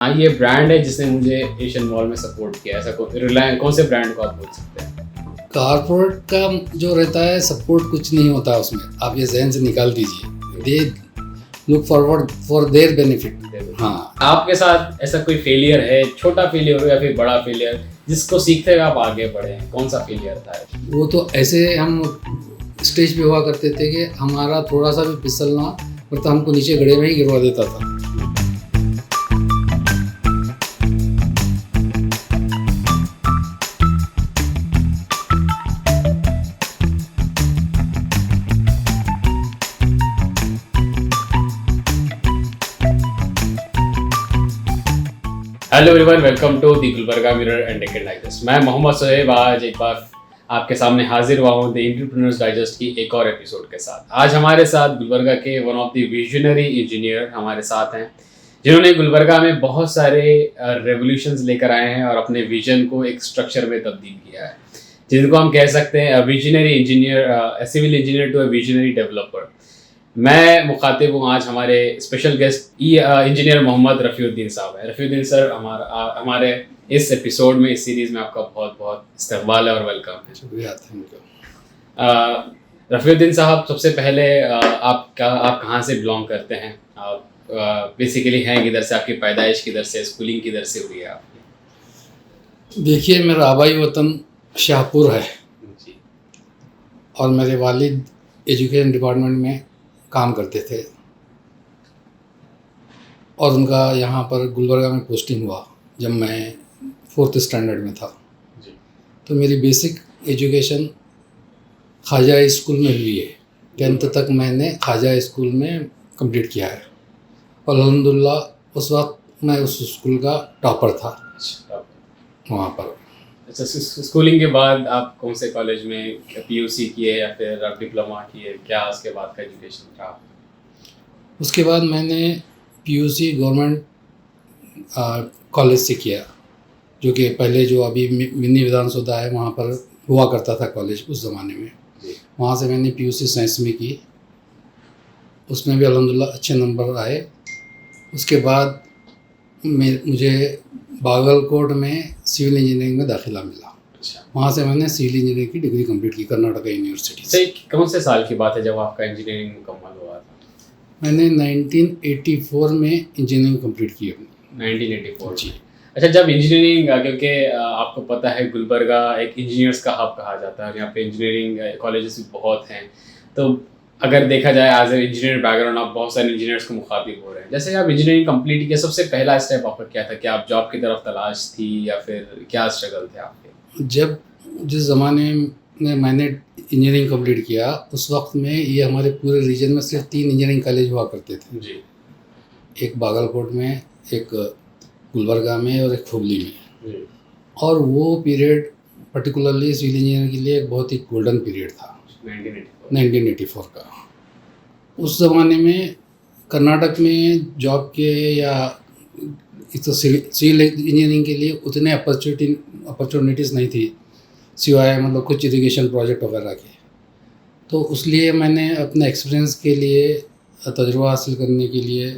हाँ, ये ब्रांड है जिसने मुझे एशियन मॉल में सपोर्ट किया। ऐसा रिलायंस कौन से ब्रांड को आप बोल सकते हैं? कारपोरेट का जो रहता है सपोर्ट कुछ नहीं होता उसमें, आप ये जहन से निकाल दीजिए। They look forward for their benefit. हाँ, आपके साथ ऐसा कोई फेलियर है, छोटा फेलियर हो या फिर बड़ा फेलियर, जिसको सीखते हुए आप आगे बढ़े हैं? कौन सा फेलियर था? वो तो ऐसे हम स्टेज पे हुआ करते थे कि हमारा थोड़ा सा भी फिसलना और तो हमको नीचे गड्ढे में ही गिरवा देता था। Hello everyone, welcome to the Gulbarga mirror and Deccan digest. मैं मोहम्मद सोहेब आज एक बार आपके सामने हाजिर हुआ हूँ द एंटरप्रेन्योर्स डाइजेस्ट की एक और एपिसोड के साथ। आज हमारे साथ गुलबर्गा के one of the visionary engineer हमारे साथ हैं, जिन्होंने गुलबर्गा में बहुत सारे रेवोल्यूशंस लेकर आए हैं और अपने विजन को एक स्ट्रक्चर में तब्दील किया है, जिनको हम कह सकते हैं visionary engineer, civil engineer to a visionary developer. मैं मुखातिब हूँ आज हमारे special guest engineer Mohammed Rafiuddin साहब है। रफ़ीउद्दीन सर, हमारे इस एपिसोड में, इस सीरीज़ में आपका बहुत बहुत इस्तकबाल है और वेलकम है। शुक्रिया, थैंक यू। रफ़ीउद्दीन साहब, सबसे पहले आप कहाँ से बिलोंग करते हैं? आप बेसिकली हैं किधर से? आपकी पैदाइश किधर से, स्कूलिंग किधर से हुई है आपकी? देखिए, मेरा आबाई वतन शाहपुर है जी। और मेरे वालिद एजुकेशन डिपार्टमेंट में काम करते थे और उनका यहाँ पर गुलबर्गा में पोस्टिंग हुआ जब मैं 4th स्टैंडर्ड में था। जी। तो मेरी बेसिक एजुकेशन ख्वाजा स्कूल में हुई है। 10th तक मैंने ख्वाजा स्कूल में कंप्लीट किया है और अल्हम्दुलिल्लाह उस वक्त मैं उस स्कूल का टॉपर था वहाँ पर। अच्छा, स्कूलिंग के बाद आप कौन से कॉलेज में पीयूसी किए या फिर आप डिप्लोमा किए? क्या उसके बाद का एजुकेशन था? उसके बाद मैंने पीयूसी गवर्नमेंट कॉलेज से किया, जो कि पहले जो अभी मिनी विधानसौधा है वहाँ पर हुआ करता था कॉलेज उस ज़माने में। वहाँ से मैंने पीयूसी साइंस में की, उसमें भी अल्हम्दुलिल्लाह अच्छे नंबर आए। उसके बाद मुझे बागलकोट में सिविल इंजीनियरिंग में दाखिला मिला। अच्छा। वहाँ से मैंने सिविल इंजीनियरिंग की डिग्री कंप्लीट की कर्नाटका यूनिवर्सिटी से। कौन से साल की बात है जब आपका इंजीनियरिंग मुकम्मल हुआ था? मैंने 1984 में इंजीनियरिंग कंप्लीट की अपनी। 1984 जी। अच्छा, जब इंजीनियरिंग, क्योंकि आपको पता है गुलबर्गा एक इंजीनियर्स का हब कहा जाता है और यहाँ पे इंजीनियरिंग कॉलेजेस भी बहुत हैं, तो अगर देखा जाए एज ए इंजीनियर बैकग्राउंड आप बहुत सारे इंजीनियर्स को मुखातिब हो रहे हैं। जैसे आप इंजीनियरिंग कंप्लीट किया, सबसे पहला स्टेप आपका क्या था? क्या आप जॉब की तरफ तलाश थी या फिर क्या स्ट्रगल थे आपके? जिस ज़माने में मैंने इंजीनियरिंग कंप्लीट किया उस वक्त में ये हमारे पूरे रीजन में सिर्फ 3 इंजीनियरिंग कॉलेज हुआ करते थे। जी। एक बागलकोट में, एक गुलबर्गा में और एक हुबली में। जी। और वो पीरियड पर्टिकुलरली सिविल इंजीनियर के लिए एक बहुत ही गोल्डन पीरियड था, 1984 का। उस ज़माने में कर्नाटक में जॉब के या तो सिविल इंजीनियरिंग के लिए उतने अपॉर्चुनिटीज़ नहीं थी, सिवाय मतलब कुछ इरिगेशन प्रोजेक्ट वगैरह के। तो उसलिए मैंने अपने एक्सपीरियंस के लिए, तजुर्बा हासिल करने के लिए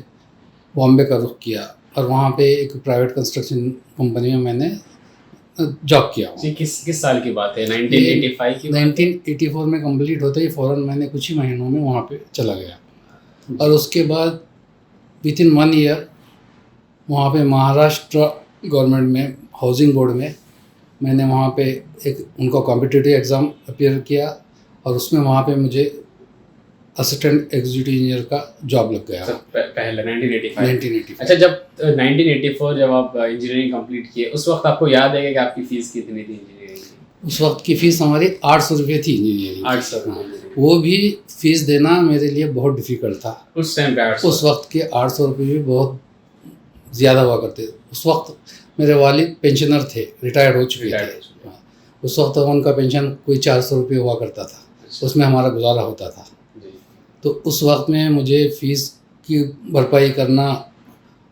बॉम्बे का रुख किया और वहाँ पे एक प्राइवेट कंस्ट्रक्शन कंपनी में मैंने जॉब किया। जी, किस साल की बात है? 1985 की? 1984 में कंप्लीट होते ही फ़ौरन मैंने कुछ ही महीनों में वहाँ पे चला गया और उसके बाद विथिन 1 ईयर वहाँ पे महाराष्ट्र गवर्नमेंट में हाउसिंग बोर्ड में मैंने वहाँ पे एक उनका कॉम्पिटिटिव एग्ज़ाम अपीयर किया और उसमें वहाँ पे मुझे असिस्टेंट एग्जीक्यूटिव इंजीनियर का जॉब लग गया। पहले 1985। 1985। अच्छा, जब 1984 जब आप इंजीनियरिंग कंप्लीट किए, उस वक्त आपको याद है कि आपकी फ़ीस कितनी थी इंजीनियरिंग की? उस वक्त की फ़ीस हमारी 800 रुपये थी इंजीनियरिंग। 800? हाँ, वो भी फ़ीस देना मेरे लिए बहुत डिफ़िकल्ट था उस टाइम पे। 800? उस वक्त के 800 रुपये भी बहुत ज़्यादा हुआ करते थे। उस वक्त मेरे वालिद पेंशनर थे, रिटायर्ड हो चुके थे। हाँ, उस वक्त उनका पेंशन कोई 400 रुपये हुआ करता था, उसमें हमारा गुजारा होता था। तो उस वक्त में मुझे फ़ीस की भरपाई करना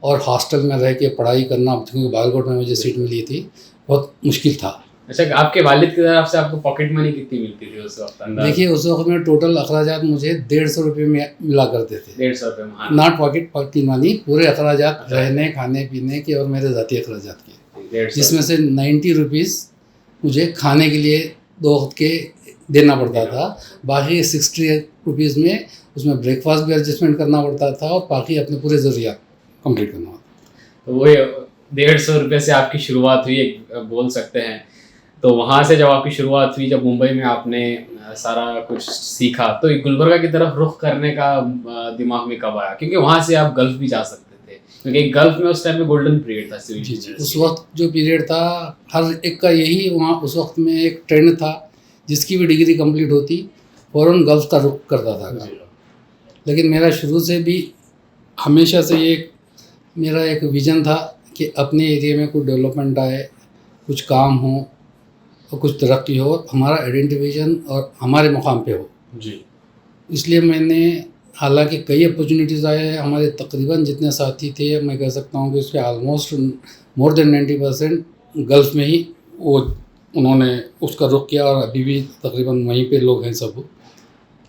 और हॉस्टल में रह के पढ़ाई करना, क्योंकि बागलकोट में मुझे सीट मिली थी, बहुत मुश्किल था। अच्छा, आपके वालिद की तरफ से आपको पॉकेट मनी कितनी मिलती थी उस वक्त अंदाज़? देखिए उस वक्त में टोटल अखराजात मुझे 150 रुपये में मिला करते थे। 150 रुपये में, हाँ। नॉट पॉकेट मनी, पूरे अखराजात अच्छा। रहने खाने पीने के और मेरे ज़ाती अखराजात के, 150 जिसमें से 90 रुपीज़ मुझे खाने के लिए 2 वक्त के देना पड़ता था। बाकी 60 रुपीज़ में उसमें ब्रेकफास्ट भी एडजस्टमेंट करना पड़ता था और बाकी अपने पूरे ज़रूरियात कंप्लीट करना होता। तो वही 150 रुपये से आपकी शुरुआत हुई, एक बोल सकते हैं। तो वहाँ से जब आपकी शुरुआत हुई, जब मुंबई में आपने सारा कुछ सीखा, तो गुलबर्गा की तरफ रुख करने का दिमाग में कब आया? क्योंकि वहाँ से आप गल्फ भी जा सकते थे, क्योंकि गल्फ में उस टाइम में गोल्डन पीरियड था सिविल जी, इंजीनियर्स उस के। वक्त जो पीरियड था हर एक का यही वहाँ उस वक्त में एक ट्रेंड था, जिसकी भी डिग्री कंप्लीट होती फ़ौरन गल्फ का रुख करता था। जी। लेकिन मेरा शुरू से भी हमेशा से ये मेरा एक विज़न था कि अपने एरिया में कुछ डेवलपमेंट आए, कुछ काम हो और कुछ तरक्की हो, हमारा आइडेंटिफिकेशन और हमारे मुकाम पे हो। जी। इसलिए मैंने, हालांकि कई अपॉर्चुनिटीज़ आए, हमारे तकरीबन जितने साथी थे मैं कह सकता हूँ कि उसके ऑलमोस्ट मोर देन 90% गल्फ़ में ही वो उन्होंने उसका रुख किया और अभी भी तकरीबन वहीं पे लोग हैं सब।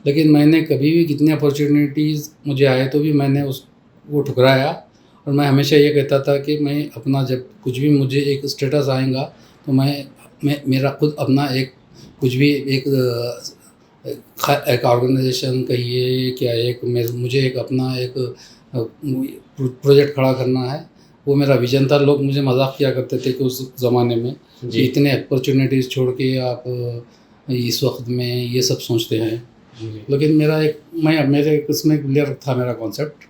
लेकिन मैंने कभी भी कितनी अपॉर्चुनिटीज़ मुझे आए तो भी मैंने वो ठुकराया, और मैं हमेशा ये कहता था कि मैं अपना जब कुछ भी मुझे एक स्टेटस आएगा तो मैं मेरा खुद अपना एक कुछ भी एक ऑर्गेनाइजेशन कहिए क्या, मुझे एक अपना एक प्रोजेक्ट खड़ा करना है, वो मेरा विजन था। लोग मुझे मजाक किया करते थे कि उस ज़माने में कि इतने अपॉर्चुनिटीज़ छोड़ के आप इस वक्त में ये सब सोचते हैं। लेकिन मेरे इसमें क्लियर था मेरा कॉन्सेप्ट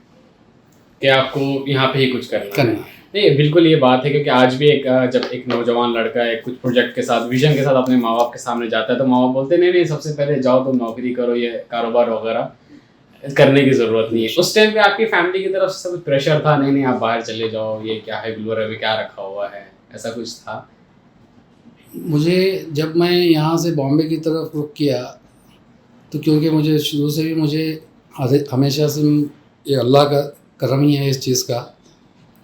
कि आपको यहाँ पे ही कुछ करना है। नहीं, बिल्कुल ये बात है, क्योंकि आज भी जब एक नौजवान लड़का एक कुछ प्रोजेक्ट के साथ, विजन के साथ अपने माँ बाप के सामने जाता है, तो माँ बाप बोलते हैं नहीं, सबसे पहले जाओ तुम नौकरी करो, ये कारोबार वगैरह करने की ज़रूरत नहीं है। उस टाइम पे आपकी फैमिली की तरफ से सब प्रेशर था, नहीं आप बाहर चले जाओ, ये क्या है, गुलबर्गा में क्या रखा हुआ है, ऐसा कुछ था? मुझे जब मैं यहाँ से बॉम्बे की तरफ रुख किया तो क्योंकि मुझे शुरू से भी मुझे हमेशा से ये अल्लाह का करम ही है इस चीज़ का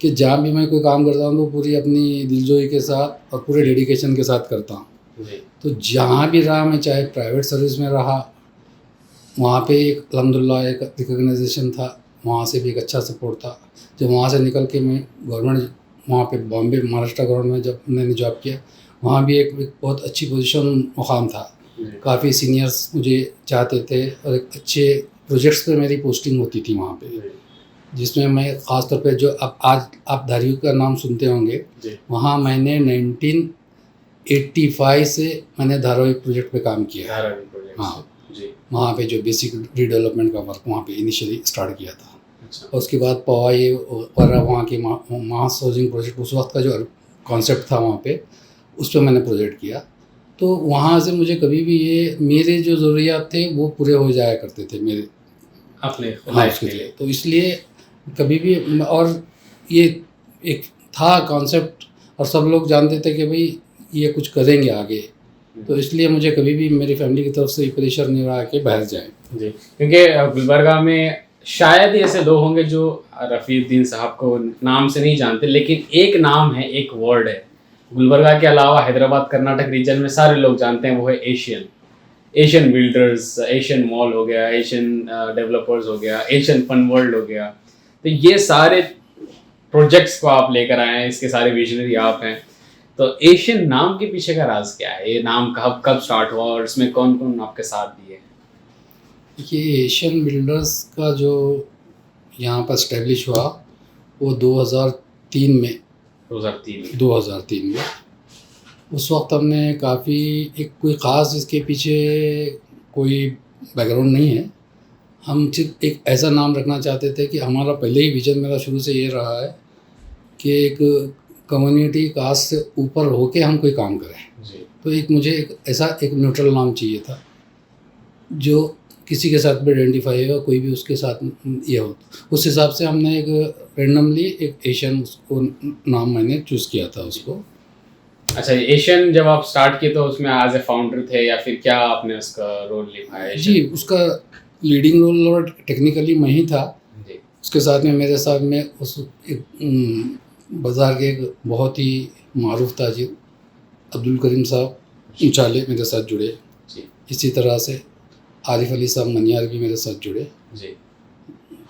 कि जहाँ भी मैं कोई काम करता हूँ तो पूरी अपनी दिलजोई के साथ और पूरे डेडिकेशन के साथ करता हूँ। तो जहाँ भी रहा, मैं चाहे प्राइवेट सर्विस में रहा, वहाँ पे एक अल्हम्दुलिल्लाह एक रिकग्नाइजेशन था, वहाँ से भी एक अच्छा सपोर्ट था। जब वहाँ से निकल के मैं गवर्नमेंट वहाँ पे बॉम्बे महाराष्ट्र गवर्नमेंट में जब मैंने जॉब किया, वहाँ भी एक बहुत अच्छी पोजीशन मुकाम था, काफ़ी सीनियर्स मुझे चाहते थे और एक अच्छे प्रोजेक्ट्स पे मेरी पोस्टिंग होती थी वहाँ पे, जिसमें मैं ख़ास तौर पे जो अब आज आप धारियों का नाम सुनते होंगे, वहाँ मैंने 1985 से मैंने धारावी प्रोजेक्ट पे काम किया। हाँ जी, वहाँ पे जो बेसिक रीडेवलपमेंट का वर्क वहाँ पे इनिशियली स्टार्ट किया था। अच्छा। और उसके बाद पवाई और वहाँ की मास हाउसिंग प्रोजेक्ट, उस वक्त का जो कॉन्सेप्ट था वहाँ पे, उस पर मैंने प्रोजेक्ट किया। तो वहाँ से मुझे कभी भी ये मेरे जो ज़रूरियात थे वो पूरे हो जाया करते थे मेरे अपने लाइफ के लिए। तो इसलिए कभी भी, और ये एक था कॉन्सेप्ट और सब लोग जानते थे कि भाई ये कुछ करेंगे आगे, तो इसलिए मुझे कभी भी मेरी फैमिली की तरफ से प्रेशर नहीं रहा कि बाहर जाएं। जी, क्योंकि गुलबर्गा में शायद ही ऐसे लोग होंगे जो रफ़ीउद्दीन साहब को नाम से नहीं जानते, लेकिन एक नाम है, एक वर्ड है गुलबर्गा के अलावा हैदराबाद कर्नाटक रीजन में सारे लोग जानते हैं, वो है एशियन बिल्डर्स, एशियन मॉल हो गया, एशियन डेवलपर्स हो गया, एशियन फन वर्ल्ड हो गया। तो ये सारे प्रोजेक्ट्स को आप लेकर आए हैं, इसके सारे विजनरी आप हैं। तो एशियन नाम के पीछे का राज क्या है? ये नाम कब स्टार्ट हुआ और इसमें कौन कौन आपके साथ दिए? ये एशियन बिल्डर्स का जो यहाँ पर इस्टेब्लिश हुआ वो 2003 में उस वक्त हमने काफ़ी एक कोई ख़ास इसके पीछे कोई बैकग्राउंड नहीं है, हम सिर्फ एक ऐसा नाम रखना चाहते थे कि हमारा पहले ही विजन मेरा शुरू से ये रहा है कि एक कम्युनिटी कास्ट से ऊपर होके हम कोई काम करें। तो एक मुझे एक ऐसा एक न्यूट्रल नाम चाहिए था जो किसी के साथ भी आइडेंटिफाई होगा, कोई भी उसके साथ ये हो। उस हिसाब से हमने एक रेंडमली एक एशियन उसको नाम मैंने चूज़ किया था उसको। अच्छा, एशियन जब आप स्टार्ट किए तो उसमें एज ए फाउंडर थे या फिर क्या आपने उसका रोल निभाया? जी, उसका लीडिंग रोल और टेक्निकली मैं ही था। उसके साथ में मेरे साथ में उस एक बाज़ार के एक बहुत ही मारूफ ताजिर अब्दुल करीम साहब ऊंचाले मेरे साथ जुड़े। जी इसी तरह से आरिफ अली साहब मनियार भी मेरे साथ जुड़े। जी।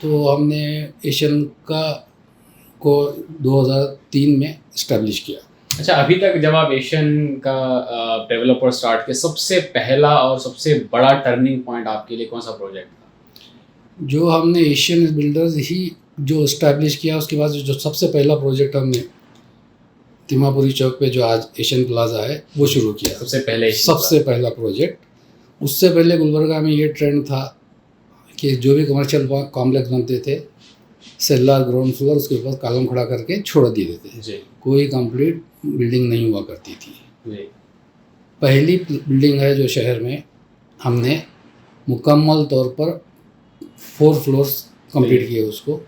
तो हमने एशियन का को 2003 में इस्टेब्लिश किया। अच्छा, अभी तक जब आप एशियन का डेवलपर स्टार्ट किया, सबसे पहला और सबसे बड़ा टर्निंग पॉइंट आपके लिए कौन सा प्रोजेक्ट था? जो हमने एशियन बिल्डर्स ही जो इस्टेब्लिश किया, उसके बाद जो सबसे पहला प्रोजेक्ट हमने तिमापुरी चौक पे जो आज एशियन प्लाजा है वो शुरू किया। सबसे पहला प्रोजेक्ट। उससे पहले गुलबर्गा में ये ट्रेंड था कि जो भी कमर्शियल कॉम्प्लेक्स बनते थे, सेल्लार ग्राउंड फ्लोर, उसके ऊपर कॉलम खड़ा करके छोड़ दिए थे। कोई कंप्लीट बिल्डिंग नहीं हुआ करती थी। जी। पहली बिल्डिंग है जो शहर में हमने मुकम्मल तौर पर 4 फ्लोर्स कंप्लीट किए उसको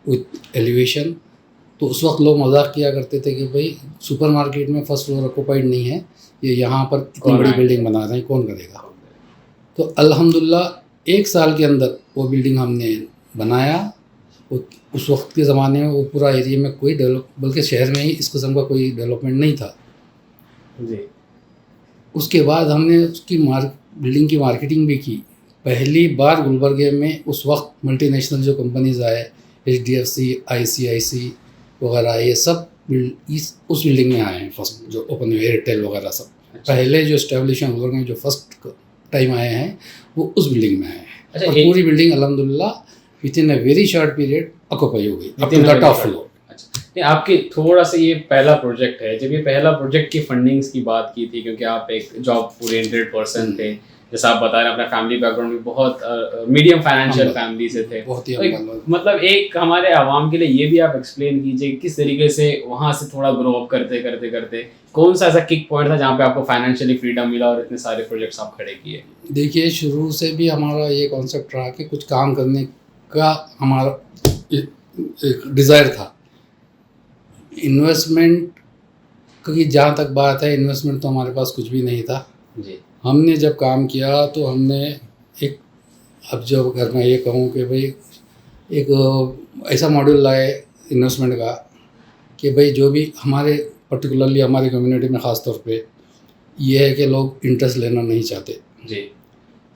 विथ एलिवेशन। तो उस वक्त लोग मजाक किया करते थे कि भाई सुपरमार्केट में फर्स्ट फ्लोर ऑक्युपाइड नहीं है, ये यहाँ पर इतनी बड़ी बिल्डिंग बना रहे हैं, कौन करेगा। तो अल्हम्दुलिल्लाह 1 साल के अंदर वो बिल्डिंग हमने बनाया। उस वक्त के ज़माने में वो पूरा एरिया में कोई डेवलप, बल्कि शहर में ही इस किस्म का कोई डेवलपमेंट नहीं था। जी। उसके बाद हमने उसकी बिल्डिंग की मार्केटिंग भी की। पहली बार गुलबर्गे में उस वक्त मल्टीनेशनल जो कंपनीज आए, HDFC, ICIC वगैरह, ये सब उस बिल्डिंग में आए हैं फर्स्ट, जो ओपन एयरटेल वगैरह सब। अच्छा। पहले जो स्टैब्लिश हैं गुलबर्गे में जो फर्स्ट टाइम आए हैं वो उस बिल्डिंग में आए हैं। अच्छा, और पूरी बिल्डिंग अल्हम्दुलिल्लाह within a very short period occupy हो गई up to the top floor. अच्छा, नहीं आपके थोड़ा सा ये पहला प्रोजेक्ट है, जब ये पहला प्रोजेक्ट की फंडिंग्स की बात की थी, क्योंकि आप एक जॉब ओरिएंटेड पर्सन थे, जैसा आप बता रहे हैं अपना फैमिली बैकग्राउंड में बहुत मीडियम फाइनेंशियल फैमिली से थे, बहुत ही मतलब एक हमारे आवाम के लिए ये भी आप एक्सप्लेन कीजिए किस तरीके से वहाँ से थोड़ा ग्रो अप करते करते करते कौन सा ऐसा किक पॉइंट था जहाँ पे आपको फाइनेंशियली फ्रीडम मिला और इतने सारे प्रोजेक्ट्स आप खड़े किए? देखिए, शुरू से भी हमारा ये कॉन्सेप्ट रहा कि कुछ काम करने का हमारा एक डिज़ायर था। इन्वेस्टमेंट की जहाँ तक बात है, इन्वेस्टमेंट तो हमारे पास कुछ भी नहीं था जी। हमने जब काम किया तो हमने एक, अब जब अगर मैं ये कहूँ कि भाई एक ऐसा मॉड्यूल लाए इन्वेस्टमेंट का कि भाई जो भी हमारे पर्टिकुलरली हमारी कम्युनिटी में ख़ास तौर पे ये है कि लोग इंटरेस्ट लेना नहीं चाहते जी।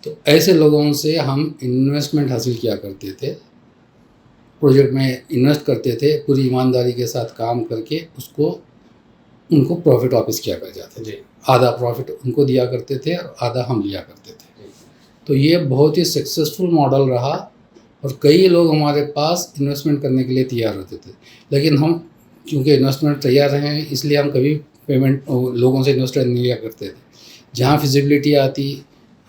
तो ऐसे लोगों से हम इन्वेस्टमेंट हासिल किया करते थे, प्रोजेक्ट में इन्वेस्ट करते थे, पूरी ईमानदारी के साथ काम करके उसको उनको प्रॉफिट वापस किया कर जाते थे। आधा प्रॉफिट उनको दिया करते थे और आधा हम लिया करते थे। तो ये बहुत ही सक्सेसफुल मॉडल रहा और कई लोग हमारे पास इन्वेस्टमेंट करने के लिए तैयार होते थे। लेकिन हम क्योंकि इन्वेस्टमेंट तैयार हैं, इसलिए हम कभी पेमेंट लोगों से इन्वेस्टमेंट नहीं लिया करते थे। जहाँ फिजिबिलिटी आती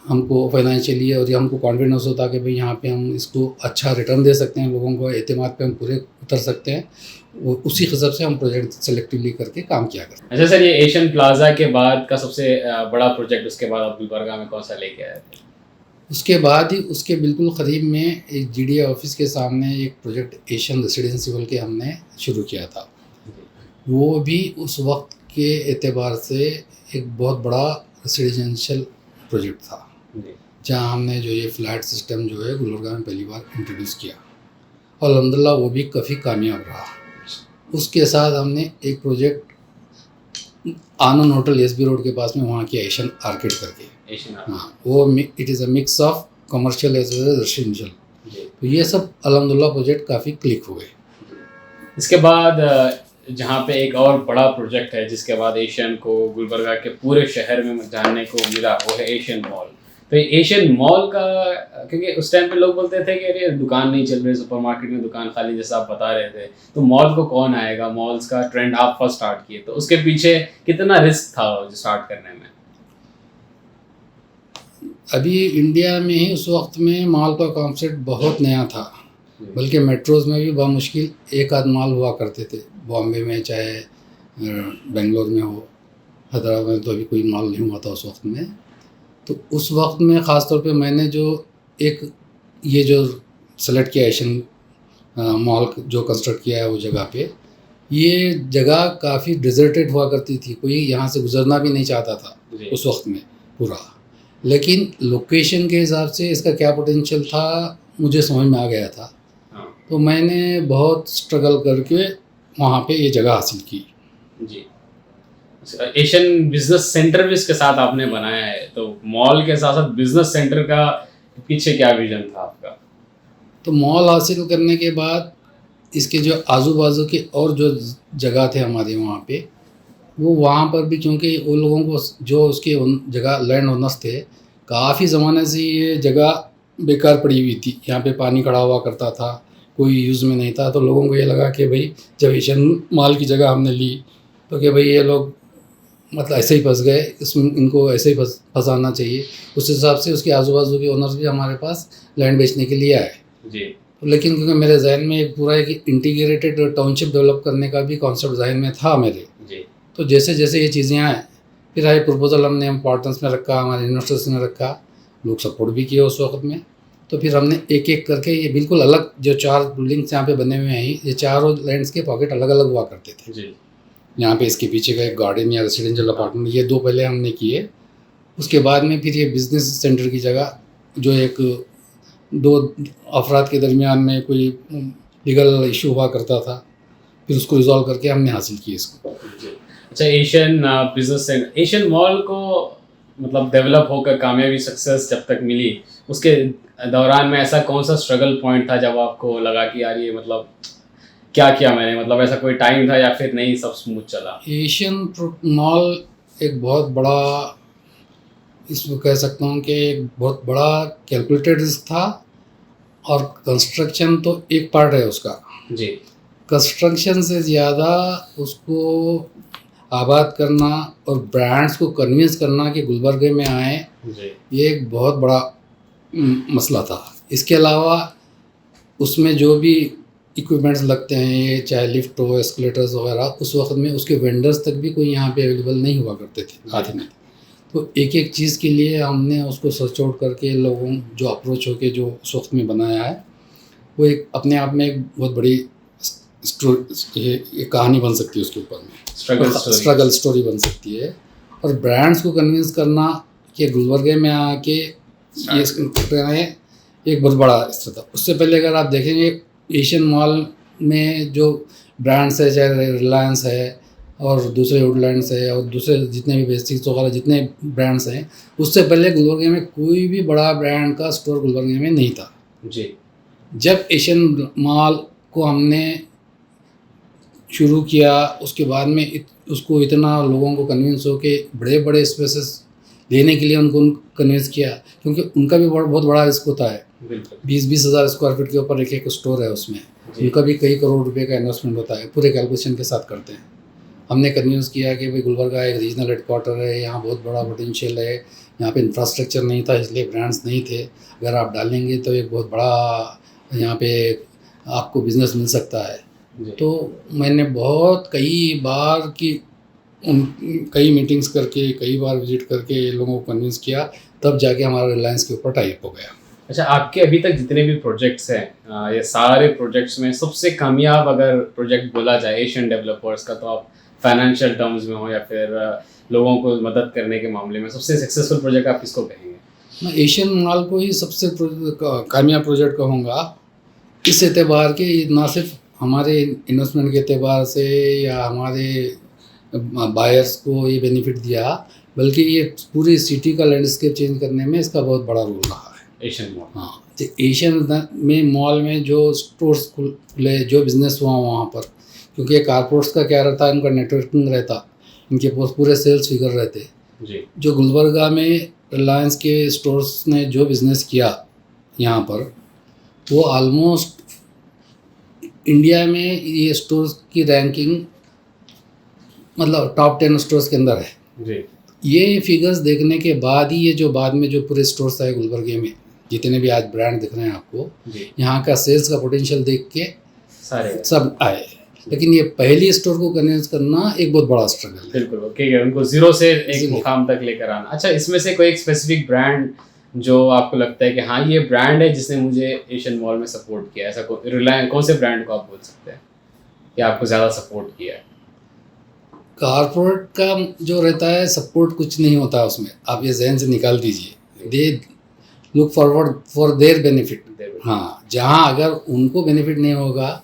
हमको फाइनेंशियली और हमको कॉन्फिडेंस होता कि भाई यहाँ पे हम इसको अच्छा रिटर्न दे सकते हैं, लोगों को एतमाद पे हम पूरे उतर सकते हैं, वो उसी हिसाब से हम प्रोजेक्ट सेलेक्टिवली करके काम किया करते हैं। अच्छा सर, ये एशियन प्लाजा के बाद का सबसे बड़ा प्रोजेक्ट उसके बाद आप गुलबर्गा में कौन सा लेके आए थे? उसके बाद ही उसके बिल्कुल करीब में एक GDA ऑफिस के सामने एक प्रोजेक्ट एशियन रेसिडेंसी बोल के हमने शुरू किया था। वो भी उस वक्त के एतबार से एक बहुत बड़ा रेसिडेंशियल प्रोजेक्ट था, जहाँ हमने जो ये फ्लैट सिस्टम जो है गुलबर्गा में पहली बार इंट्रोड्यूस किया और अल्हम्दुलिल्लाह वो भी काफ़ी कामयाब रहा। उसके साथ हमने एक प्रोजेक्ट आनंद होटल SB रोड के पास में वहाँ किया, एशियन आर्किड करके। हाँ, वो it is a mix of commercial as well as residential. तो ये सब अल्हम्दुलिल्लाह प्रोजेक्ट काफ़ी क्लिक हुए। इसके बाद जहाँ पे एक और बड़ा प्रोजेक्ट है जिसके बाद एशियन को गुलबर्गा के पूरे शहर में जानने को मिला, वो है एशियन मॉल। तो एशियन मॉल का, क्योंकि उस टाइम पे लोग बोलते थे कि अरे दुकान नहीं चल रही, सुपरमार्केट में दुकान खाली, जैसा आप बता रहे थे, तो मॉल को कौन आएगा, मॉल्स का ट्रेंड आप फर्स्ट स्टार्ट किए, तो उसके पीछे कितना रिस्क था स्टार्ट करने में? अभी इंडिया में ही उस वक्त में मॉल का कॉन्सेप्ट बहुत नया था, बल्कि मेट्रोज़ में भी बामुश्किल एक आध मॉल हुआ करते थे। बॉम्बे में चाहे बेंगलोर में हो, हैदराबाद में तो अभी कोई मॉल नहीं हुआ था उस वक्त में। तो उस वक्त में ख़ास तौर पे मैंने जो एक ये जो सेलेक्ट किया एशियन मॉल जो कंस्ट्रक्ट किया है वो जगह पे, ये जगह काफ़ी डिजर्टेड हुआ करती थी, कोई यहाँ से गुजरना भी नहीं चाहता था उस वक्त में पूरा। लेकिन लोकेशन के हिसाब से इसका क्या पोटेंशियल था मुझे समझ में आ गया था। तो मैंने बहुत स्ट्रगल करके वहाँ पे ये जगह हासिल की। जी। एशियन बिजनेस सेंटर भी इसके साथ आपने बनाया है, तो मॉल के साथ साथ बिजनेस सेंटर का पीछे क्या विजन था आपका? तो मॉल हासिल करने के बाद इसके जो आजू बाजू के और जो जगह थे हमारे वहाँ पे, वो वहाँ पर भी क्योंकि उन लोगों को जो उसके जगह लैंड ओनर्स थे, काफ़ी ज़माने से ये जगह बेकार पड़ी हुई थी, यहाँ पे पानी खड़ा हुआ करता था, कोई यूज़ में नहीं था। तो लोगों को ये लगा कि भाई जब एशियन मॉल की जगह हमने ली तो कि भाई ये लोग मतलब ऐसे ही फंस गए, इसमें इनको ऐसे ही फंसाना चाहिए। उस हिसाब से उसके आजू बाजू के ओनर्स भी हमारे पास लैंड बेचने के लिए आए जी। लेकिन क्योंकि मेरे जहन में एक पूरा एक इंटीग्रेटेड टाउनशिप डेवलप करने का भी कॉन्सेप्ट जहन में था मेरे जी। तो जैसे जैसे ये चीज़ें आए फिर आए प्रपोजल हमने पार्टनर्स में रखा, हमारे इन्वेस्टर्स ने रखा, लोग सपोर्ट भी किए उस वक्त में। तो फिर हमने एक एक करके ये बिल्कुल अलग जो 4 बिल्डिंग्स यहाँ पे बने हुए हैं, ये चारों लैंड्स के पॉकेट अलग अलग हुआ करते थे जी। यहाँ पे इसके पीछे का एक गार्डन या रेसिडेंशियल अपार्टमेंट, ये 2 पहले हमने किए। उसके बाद में फिर ये बिजनेस सेंटर की जगह जो एक 2 अफराद के दरमियान में कोई लीगल इशू हुआ करता था, फिर उसको रिजॉल्व करके हमने हासिल किया इसको। अच्छा, Asian business centre, Asian mall को मतलब डेवलप होकर कामयाबी सक्सेस जब तक मिली, उसके दौरान में ऐसा कौन सा स्ट्रगल पॉइंट था जब आपको लगा कि यार ये मतलब क्या किया मैंने, मतलब ऐसा कोई टाइम था या फिर नहीं सब स्मूथ चला? एशियन मॉल एक बहुत बड़ा, इसको कह सकता हूँ कि एक बहुत बड़ा कैलकुलेटेड रिस्क था, और कंस्ट्रक्शन तो एक पार्ट है उसका जी। कंस्ट्रक्शन से ज़्यादा उसको आबाद करना और ब्रांड्स को कन्विंस करना कि गुलबर्गे में आए, ये एक बहुत बड़ा मसला था। इसके अलावा उसमें जो भी इक्विपमेंट्स लगते हैं, चाहे लिफ्ट हो, एस्केलेटर्स वगैरह, उस वक्त में उसके वेंडर्स तक भी कोई यहाँ पे अवेलेबल नहीं हुआ करते थे आधे में। तो एक एक चीज़ के लिए हमने उसको सर्च आउट करके लोगों जो अप्रोच होके जो उस वक्त में बनाया है, वो एक अपने आप में एक बहुत बड़ी ये कहानी बन सकती है, उसके ऊपर में स्ट्रगल स्टोरी बन सकती है। और ब्रांड्स को कन्विंस करना कि गुलबर्गे में आके ये एक बहुत बड़ा स्तर था। उससे पहले अगर आप देखेंगे एशियन मॉल में जो ब्रांड्स है, चाहे रिलायंस है और दूसरे वुडलैंड्स है और दूसरे जितने भी बेसिक्स वगैरह जितने ब्रांड्स हैं, उससे पहले गुलबर्गे में कोई भी बड़ा ब्रांड का स्टोर गुलबर्गे में नहीं था जी। जब एशियन मॉल को हमने शुरू किया, उसके बाद में उसको इतना लोगों को कन्विंस हो के बड़े बड़े स्पेसेस देने के लिए उनको कन्विंस किया, क्योंकि उनका भी बहुत बड़ा रिस्क होता है। 20-20 हज़ार स्क्वायर फीट के ऊपर एक एक स्टोर है, उसमें उनका भी कई करोड़ रुपए का इन्वेस्टमेंट होता है, पूरे कैलकुलेशन के साथ करते हैं। हमने कन्विंस किया कि भाई गुलबर्गा एक रीजनल हेडक्वार्टर है, यहाँ बहुत बड़ा पोटेंशियल है, यहाँ पे इंफ्रास्ट्रक्चर नहीं था इसलिए ब्रांड्स नहीं थे, अगर आप डालेंगे तो एक बहुत बड़ा यहाँ पे आपको बिजनेस मिल सकता है। तो मैंने बहुत कई बार की कई मीटिंग्स करके, कई बार विजिट करके लोगों को कन्विंस किया, तब जाके हमारा रिलायंस के ऊपर टाई अप हो गया। अच्छा, आपके अभी तक जितने भी प्रोजेक्ट्स हैं, ये सारे प्रोजेक्ट्स में सबसे कामयाब अगर प्रोजेक्ट बोला जाए एशियन डेवलपर्स का, तो आप फाइनेंशियल टर्म्स में हो या फिर लोगों को मदद करने के मामले में सबसे सक्सेसफुल प्रोजेक्ट आप किसको कहेंगे? मैं एशियन मॉल को ही सबसे कामयाब प्रोजेक्ट कहूँगा, इस एतबार के ना सिर्फ हमारे इन्वेस्टमेंट के एतबार से या हमारे बायर्स को ये बेनिफिट दिया, बल्कि ये पूरी सिटी का लैंडस्केप चेंज करने में इसका बहुत बड़ा रोल रहा है एशियन मॉल। हाँ, एशियन में मॉल में जो स्टोर्स खुले, जो बिज़नेस हुआ वहाँ पर, क्योंकि कारपोरेट्स का क्या रहता है, उनका नेटवर्किंग रहता, इनके पास पूरे सेल्स फिगर रहते जी। जो गुलबर्गा में रिलायंस के स्टोर्स ने जो बिज़नेस किया यहाँ पर, वो ऑलमोस्ट इंडिया में ये स्टोर्स की रैंकिंग मतलब टॉप 10 स्टोर्स के अंदर है जी। ये फिगर्स देखने के बाद ही ये जो बाद में जो पूरे स्टोर्स आए गुलबर्गे में, जितने भी आज ब्रांड दिख रहे हैं आपको, यहाँ का सेल्स का पोटेंशियल देख के सारे सब आए। लेकिन ये पहली स्टोर को कन्विंस करना एक बहुत बड़ा स्ट्रगल है। बिल्कुल, ओके, उनको जीरो से एक मुकाम तक लेकर आना। अच्छा, इसमें से कोई एक स्पेसिफिक ब्रांड जो आपको लगता है कि हाँ ये ब्रांड है जिसने मुझे एशियन मॉल में सपोर्ट किया, ऐसा रिलायंस कौन से ब्रांड को आप बोल सकते हैं कि आपको ज़्यादा सपोर्ट किया है? कारपोरेट का जो रहता है सपोर्ट कुछ नहीं होता उसमें, आप ये जहन से निकाल दीजिए। They look forward for their benefit. हाँ, जहाँ अगर उनको बेनिफिट नहीं होगा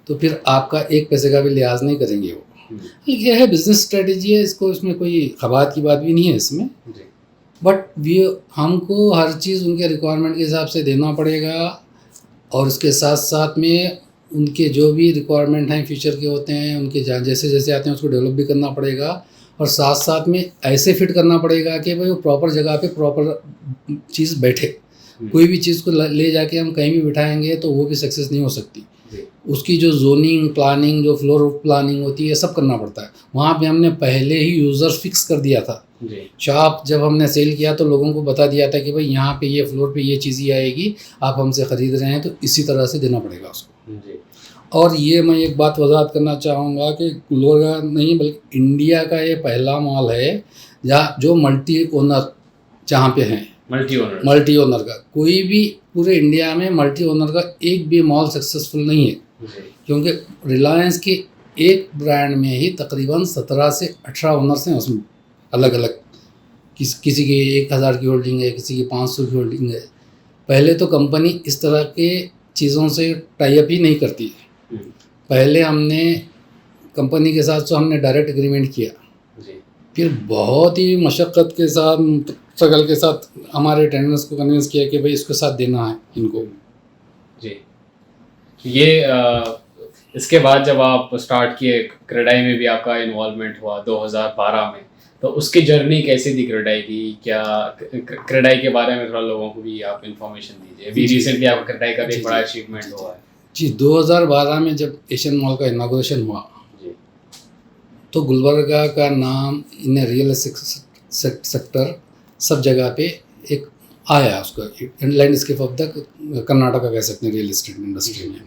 तो फिर आपका एक पैसे का भी लिहाज नहीं करेंगे वो। ये है बिजनेस स्ट्रेटेजी है, इसको इसमें कोई खबात की बात भी नहीं है इसमें। बट वी हमको हर चीज़ उनके रिक्वायरमेंट के हिसाब से देना पड़ेगा, और उसके साथ साथ में उनके जो भी रिक्वायरमेंट हैं फ्यूचर के होते हैं, उनके जैसे जैसे आते हैं उसको डेवलप भी करना पड़ेगा, और साथ साथ में ऐसे फिट करना पड़ेगा कि भाई वो प्रॉपर जगह पे प्रॉपर चीज़ बैठे। कोई भी चीज़ को ले जाके हम कहीं भी बिठाएंगे तो वो भी सक्सेस नहीं हो सकती। उसकी जो जोनिंग प्लानिंग, जो फ्लोर प्लानिंग होती है, सब करना पड़ता है। वहाँ पे हमने पहले ही यूज़र फिक्स कर दिया था। शॉप जब हमने सेल किया तो लोगों को बता दिया था कि भाई यहाँ पे ये फ्लोर पे ये चीज़ ही आएगी, आप हमसे ख़रीद रहे हैं तो इसी तरह से देना पड़ेगा उसको। और ये मैं एक बात वजाहत करना चाहूँगा कि गुलबर्गा नहीं बल्कि इंडिया का ये पहला मॉल है जहाँ जो मल्टी ओनर जहाँ पे हैं, मल्टी ओनर का कोई भी पूरे इंडिया में मल्टी ओनर का एक भी मॉल सक्सेसफुल नहीं है। क्योंकि रिलायंस के एक ब्रांड में ही तकरीबन 17 से 18 ओनर्स हैं, उसमें अलग अलग किसी की 1000 की होल्डिंग है, किसी की 500 की होल्डिंग है। पहले तो कंपनी इस तरह के चीज़ों से टाई अप ही नहीं करती है। पहले हमने कंपनी के साथ तो हमने डायरेक्ट एग्रीमेंट किया, फिर बहुत ही मशक्क़त के साथ स्ट्रगल के साथ हमारे टेंडर्स को कन्विंस किया कि भाई इसके साथ देना है इनको। जी ये इसके बाद जब आप स्टार्ट किए, क्रेडाई में भी आपका इन्वॉल्वमेंट हुआ 2012 में, तो उसकी जर्नी कैसी थी क्रेडाई की? क्या क्रेडाई के बारे में थोड़ा लोगों को भी आप इन्फॉर्मेशन दीजिए। अभी रिसेंटली आपका क्रेडाई का भी बड़ा अचीवमेंट हुआ है। जी 2012 में जब एशियन मॉल का इनॉग्रेशन हुआ तो गुलबर्गा का नाम इन रियल सेक्टर सब जगह पे एक आया, उसका लैंडस्केप ऑफ द कर्नाटका कह सकते हैं रियल एस्टेट इंडस्ट्री में।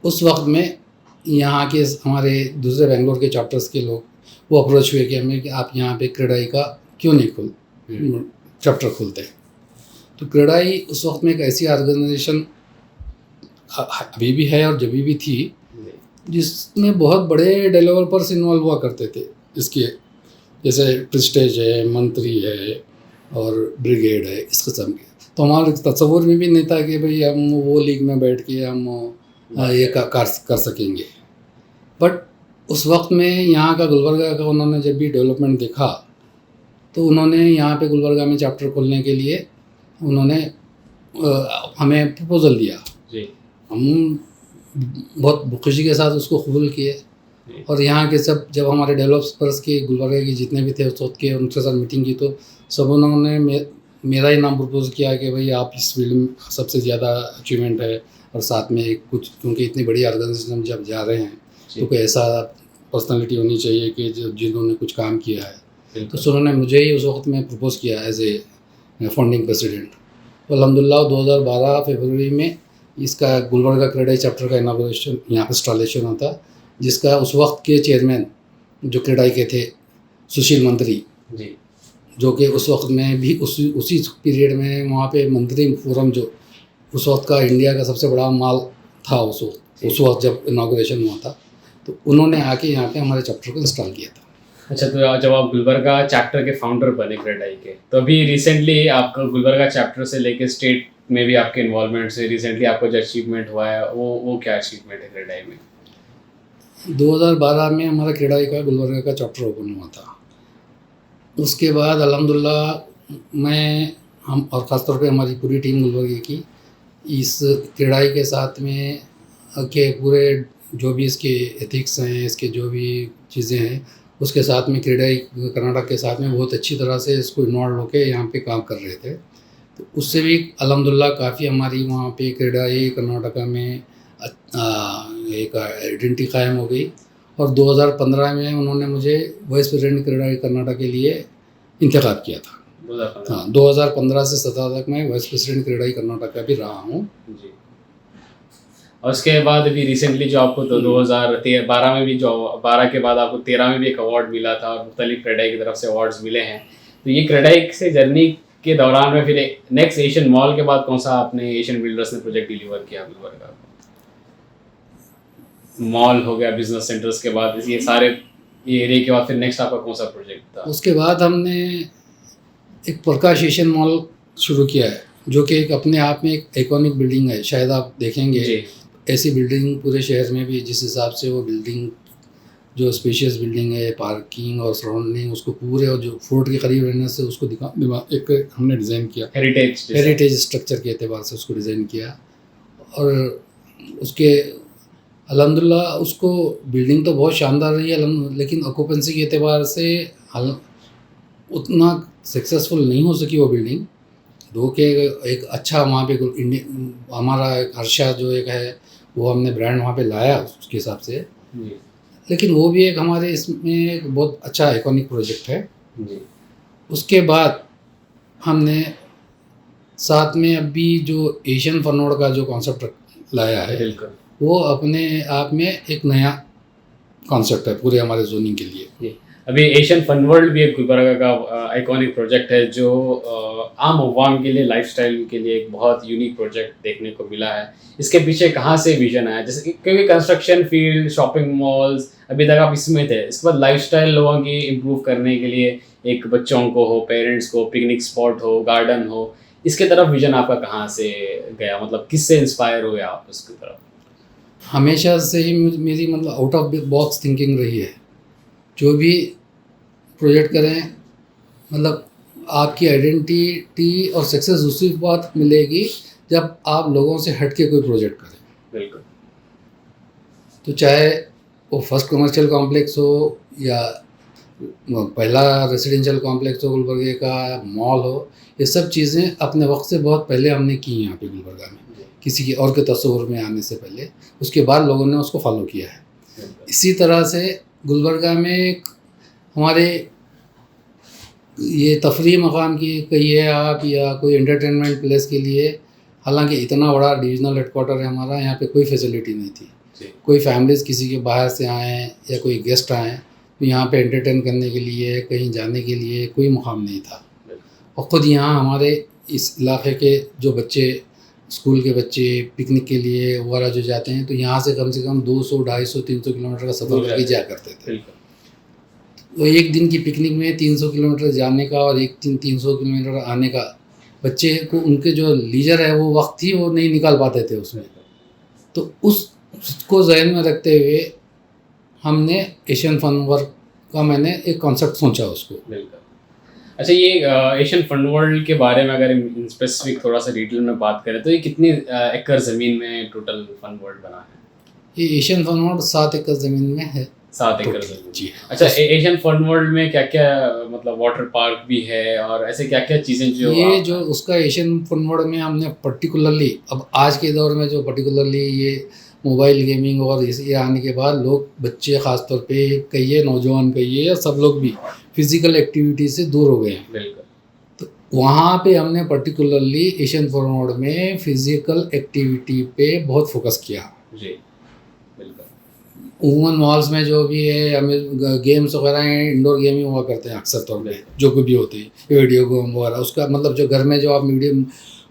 उस वक्त में यहाँ के हमारे दूसरे बेंगलोर के चैप्टर्स के लोग वो अप्रोच हुए कि हमें कि आप यहाँ पे क्रेडाई का क्यों नहीं चैप्टर खोलते। तो क्रेडाई उस वक्त में एक ऐसी ऑर्गेनाइजेशन अभी भी है और जब भी थी जिसमें बहुत बड़े डेवलपर्स इन्वॉल्व हुआ करते थे। इसके जैसे प्रेस्टेज है, मंत्री है और ब्रिगेड है, इस किस्म के। तो हमारे तस्वुर में भी नहीं था कि भाई हम वो लीग में बैठ के हम ये कर सकेंगे। बट उस वक्त में यहाँ का गुलबर्गा का उन्होंने जब भी डेवलपमेंट देखा तो उन्होंने यहाँ पे गुलबर्गा में चैप्टर खोलने के लिए उन्होंने हमें प्रपोज़ल दिया। हम बहुत खुशी के साथ उसको कबूल किए, और यहाँ के सब जब हमारे डेवलपर्स के गुलबर्गा के जितने भी थे उस वक्त के उनके साथ मीटिंग की तो सब उन्होंने मेरा ही नाम प्रपोज किया कि भाई आप इस फील्ड में सबसे ज़्यादा अचीवमेंट है, और साथ में कुछ क्योंकि इतनी बड़ी ऑर्गेनाइजेशन जब जा रहे हैं तो कोई ऐसा पर्सनालिटी होनी चाहिए कि जिन्होंने कुछ काम किया है। तो उन्होंने मुझे ही उस वक्त में प्रपोज़ किया एज ए फाउंडिंग प्रेसिडेंट। तो अल्हम्दुलिल्लाह 2012 फरवरी में इसका गुलबर्गा क्रेडाई चैप्टर का इनॉग्रेशन यहाँ पर इंस्टॉलेशन होता, जिसका उस वक्त के चेयरमैन जो क्रेडाई के थे सुशील मंत्री जी, जो कि उस वक्त में भी उसी पीरियड में वहाँ पे मंत्री फोरम जो उस वक्त का इंडिया का सबसे बड़ा मॉल था उस वक्त जब इनॉग्रेशन हुआ था, तो उन्होंने आके यहाँ पे हमारे चैप्टर को इंस्टॉल किया था। अच्छा, तो जब आप गुलबर्गा चैप्टर के फाउंडर बने क्रेडाई के, तो अभी रिसेंटली आपका गुलबर्गा चैप्टर से लेके स्टेट में भी आपके इन्वॉल्वमेंट से रिसेंटली आपको जो अचीवमेंट हुआ है वो क्या अचीवमेंट है क्रेडाई में? 2012 में हमारा क्रेडाई का गुलबर्गा का चैप्टर ओपन हुआ था। उसके बाद अल्हम्दुलिल्लाह हम और ख़ासतौर पे हमारी पूरी टीम गुलबर्गा की इस क्रेडाई के साथ में के पूरे जो भी इसके एथिक्स हैं, इसके जो भी चीज़ें हैं, उसके साथ में क्रेडाई कर्नाटक के साथ में बहुत अच्छी तरह से इसको इन्वॉल्व होकर यहाँ पे काम कर रहे थे। तो उससे भी अल्हम्दुलिल्लाह काफ़ी हमारी वहाँ पे क्रेडाई कर्नाटका में एक आइडेंटिटी कायम हो गई, और 2015 में उन्होंने मुझे वाइस प्रेसिडेंट क्रेडाई कर्नाटक के लिए इंतखाब किया था। हाँ, 2015 से 17 तक मैं वाइस प्रेसिडेंट क्रेडाई कर्नाटक का भी रहा हूँ जी। और उसके बाद भी रिसेंटली जो आपको तो 2012 में भी जो 12 के बाद आपको 13 में भी एक अवार्ड मिला था, और मुख्तलिफ क्रेडाई की तरफ से अवार्ड्स मिले हैं। तो ये क्रेडाई से जर्नी के दौरान में फिर नेक्स्ट एशियन मॉल के बाद कौन सा आपने एशियन बिल्डर्स ने प्रोजेक्ट डिलीवर किया गुलबर्गा को? मॉल हो गया, बिजनेस सेंटर्स के बाद ये सारे ये एरिया के बाद फिर नेक्स्ट आपका कौन सा प्रोजेक्ट था? उसके बाद हमने एक प्रकाश एशियन मॉल शुरू किया है, जो कि एक अपने आप में एक आइकॉनिक बिल्डिंग है। शायद आप देखेंगे ऐसी बिल्डिंग पूरे शहर में भी जिस हिसाब से वो बिल्डिंग जो स्पेशियस बिल्डिंग है, पार्किंग और सराउंडिंग, उसको पूरे, और जो फोर्ट के करीब रहने से उसको एक हमने डिज़ाइन किया, हेरिटेज स्ट्रक्चर के एतबार से उसको डिज़ाइन किया। और उसके अल्हम्दुलिल्लाह उसको बिल्डिंग तो बहुत शानदार रही है, लेकिन ऑक्यूपेंसी के एतबार से उतना सक्सेसफुल नहीं हो सकी वो बिल्डिंग। दो के एक अच्छा वहाँ पे हमारा एक हर्षा जो एक है वो हमने ब्रांड वहाँ पे लाया उसके हिसाब से, लेकिन वो भी एक हमारे इसमें एक बहुत अच्छा आइकॉनिक प्रोजेक्ट है। उसके बाद हमने साथ में अभी जो एशियन फनोड का जो कॉन्सेप्ट लाया है, वो अपने आप में एक नया कॉन्सेप्ट है पूरे हमारे जोनिंग के लिए। अभी एशियन फन वर्ल्ड भी एक गुलबर्गा का आइकॉनिक प्रोजेक्ट है, जो आम अवाम के लिए, लाइफस्टाइल के लिए एक बहुत यूनिक प्रोजेक्ट देखने को मिला है। इसके पीछे कहाँ से विजन आया? जैसे क्योंकि कंस्ट्रक्शन फील्ड, शॉपिंग मॉल्स, अभी तक आप इसमें थे, इसके बाद लाइफस्टाइल लोगों की इम्प्रूव करने के लिए, एक बच्चों को हो, पेरेंट्स को पिकनिक स्पॉट हो, गार्डन हो, इसके तरफ विजन आपका कहाँ से गया? मतलब किससे इंस्पायर हुए आप उसकी तरफ? हमेशा से ही मेरी मतलब आउट ऑफ बॉक्स थिंकिंग रही है। जो भी प्रोजेक्ट करें, मतलब आपकी आइडेंटिटी और सक्सेस उसी बात मिलेगी जब आप लोगों से हट के कोई प्रोजेक्ट करें। बिल्कुल। तो चाहे वो फर्स्ट कमर्शियल कॉम्प्लेक्स हो या पहला रेसिडेंशियल कॉम्प्लेक्स हो गुलबर्गे का, मॉल हो, ये सब चीज़ें अपने वक्त से बहुत पहले हमने की यहाँ पे गुलबर्गा में, किसी के और के तस्वुर में आने से पहले। उसके बाद लोगों ने उसको फॉलो किया है। इसी तरह से गुलबर्गा में एक हमारे ये तफरीह मकाम की कहिए आप, या कोई एंटरटेनमेंट प्लेस के लिए, हालांकि इतना बड़ा डिविजनल हेडक्वार्टर है हमारा, यहाँ पे कोई फैसिलिटी नहीं थी। कोई फैमिलीज़ किसी के बाहर से आएँ या कोई गेस्ट आएँ तो यहाँ पे एंटरटेन करने के लिए, कहीं जाने के लिए कोई मुकाम नहीं था। और ख़ुद यहाँ हमारे इस इलाके के जो बच्चे, स्कूल के बच्चे पिकनिक के लिए वगैरह जो जाते हैं, तो यहाँ से कम 200, 250, 300 किलोमीटर का सफ़र करके जाया करते थे। तो एक दिन की पिकनिक में 300 किलोमीटर जाने का और एक दिन 300 किलोमीटर आने का, बच्चे को उनके जो लीजर है वो वक्त ही वो नहीं निकाल पाते थे उसमें। तो उसको जहन में रखते हुए हमने एशियन फन वर्ल्ड का मैंने एक कॉन्सेप्ट सोचा उसको। अच्छा, ये एशियन फन वर्ल्ड के बारे में अगर स्पेसिफिक थोड़ा सा डिटेल में बात करें तो ये कितनी एकड़ ज़मीन में टोटल फन वर्ल्ड बना है? ये एशियन फन वर्ल्ड 7 एकड़ ज़मीन में है। 7 एकड़ ज़मीन जी। अच्छा, एशियन फन वर्ल्ड में क्या क्या, मतलब वाटर पार्क भी है और ऐसे क्या क्या चीज़ें जो ये जो उसका एशियन फन वर्ल्ड में हमने पर्टिकुलरली, अब आज के दौर में जो पर्टिकुलरली ये मोबाइल गेमिंग और ये आने के बाद लोग, बच्चे ख़ास तौर पे कहिए, नौजवान कहिए, या सब लोग भी फिज़िकल एक्टिविटी से दूर हो गए हैं। बिल्कुल। तो वहाँ पे हमने पर्टिकुलरली एशियन फन वर्ल्ड में फ़िज़िकल एक्टिविटी पे बहुत फोकस किया। जी बिल्कुल। वुमन मॉल्स में जो भी है हमें गेम्स वगैरह हैं, इंडोर गेमिंग हुआ करते हैं अक्सर तौर पे, जो कुछ भी होते हैं वीडियो गेम वगैरह, उसका मतलब जो घर में जो आप मीडियम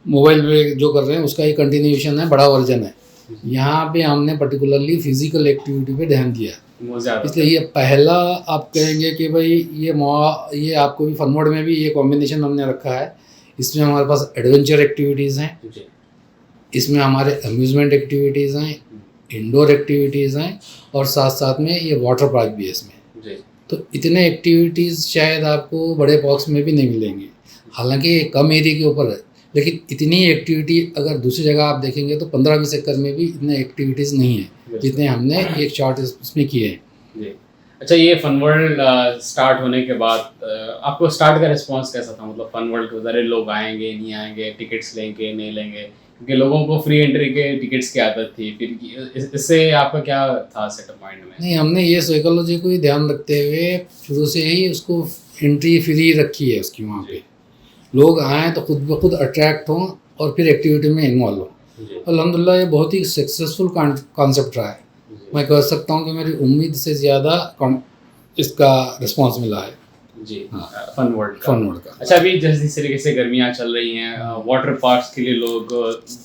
मोबाइल में जो कर रहे हैं उसका ही कंटिन्यूएशन है, बड़ा वर्जन है। यहाँ पे हमने पर्टिकुलरली फिजिकल एक्टिविटी पे ध्यान दिया, इसलिए ये पहला आप कहेंगे कि भाई ये आपको भी फन वर्ल्ड में भी ये कॉम्बिनेशन हमने रखा है। इसमें हमारे पास एडवेंचर एक्टिविटीज़ हैं, इसमें हमारे अम्यूज़मेंट एक्टिविटीज़ हैं, इंडोर एक्टिविटीज़ हैं, और साथ साथ में ये वाटर पार्क भी है इसमें। तो इतने एक्टिविटीज़ शायद आपको बड़े बॉक्स में भी नहीं मिलेंगे, हालांकि कम एरिया के ऊपर है, लेकिन इतनी एक्टिविटी अगर दूसरी जगह आप देखेंगे तो 15-20 एकड़ में भी इतने एक्टिविटीज़ नहीं है जितने हमने एक शॉर्ट इसमें किए हैं। अच्छा, ये फन वर्ल्ड स्टार्ट होने के बाद आपको स्टार्ट का रिस्पांस कैसा था? मतलब फन वर्ल्ड के उधर लोग आएंगे, नहीं आएंगे, टिकट्स लेंगे, नहीं लेंगे, क्योंकि लोगों को फ्री एंट्री के टिकट्स की आदत थी, फिर इससे आपका क्या था सेटअप माइंड में? नहीं, हमने ये साइकोलॉजी को ही ध्यान रखते हुए शुरू से ही उसको एंट्री फ्री रखी है उसकी। वहाँ पे लोग आएँ तो खुद ब खुद अट्रैक्ट हों और फिर एक्टिविटी में इन्वॉल्व हों। अल्हम्दुलिल्लाह ये बहुत ही सक्सेसफुल कॉन्सेप्ट रहा है। मैं कह सकता हूँ कि मेरी उम्मीद से ज़्यादा इसका रिस्पांस मिला है। जी हाँ, फन वर्ल्ड का। अच्छा, अभी जिस तरीके से गर्मियाँ चल रही हैं, वाटर पार्क्स के लिए लोग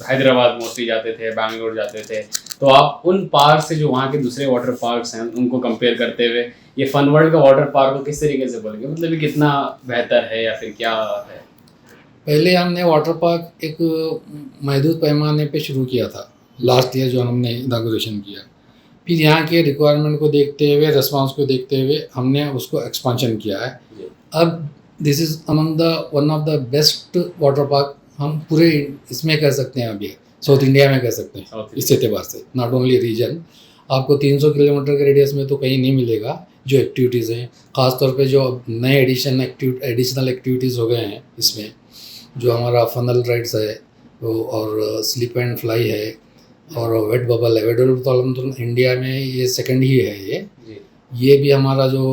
हैदराबाद मोस्टली जाते थे, बैंगलोर जाते थे, तो आप उन पार्क से जो वहाँ के दूसरे वाटर पार्क्स हैं उनको कंपेयर करते हुए ये फन वर्ल्ड का वाटर पार्क को किस तरीके से बोलेंगे? मतलब ये कितना बेहतर है या फिर क्या है? पहले हमने वाटर पार्क एक महदूद पैमाने पे शुरू किया था लास्ट ईयर, जो हमने इनागुरेशन किया। फिर यहाँ के रिक्वायरमेंट को देखते हुए, रेस्पॉन्स को देखते हुए हमने उसको एक्सपांशन किया है। अब this is among the one of the best water park हम पूरे इसमें कह सकते हैं, अभी साउथ इंडिया में कह सकते हैं। इस एतबार से नॉट ओनली रीजन, आपको 300 किलोमीटर के रेडियस में तो कहीं नहीं मिलेगा जो एक्टिविटीज़ हैं। ख़ासतौर पे जो नए एडिशनल एक्टिविटीज़ हो गए हैं इसमें, जो हमारा फनल राइड्स है और स्लिप एंड फ्लाई है और वेट बबल है। वेट बबल तो अलहमदुलिल्लाह इंडिया में ये सेकंड ही है। ये भी हमारा जो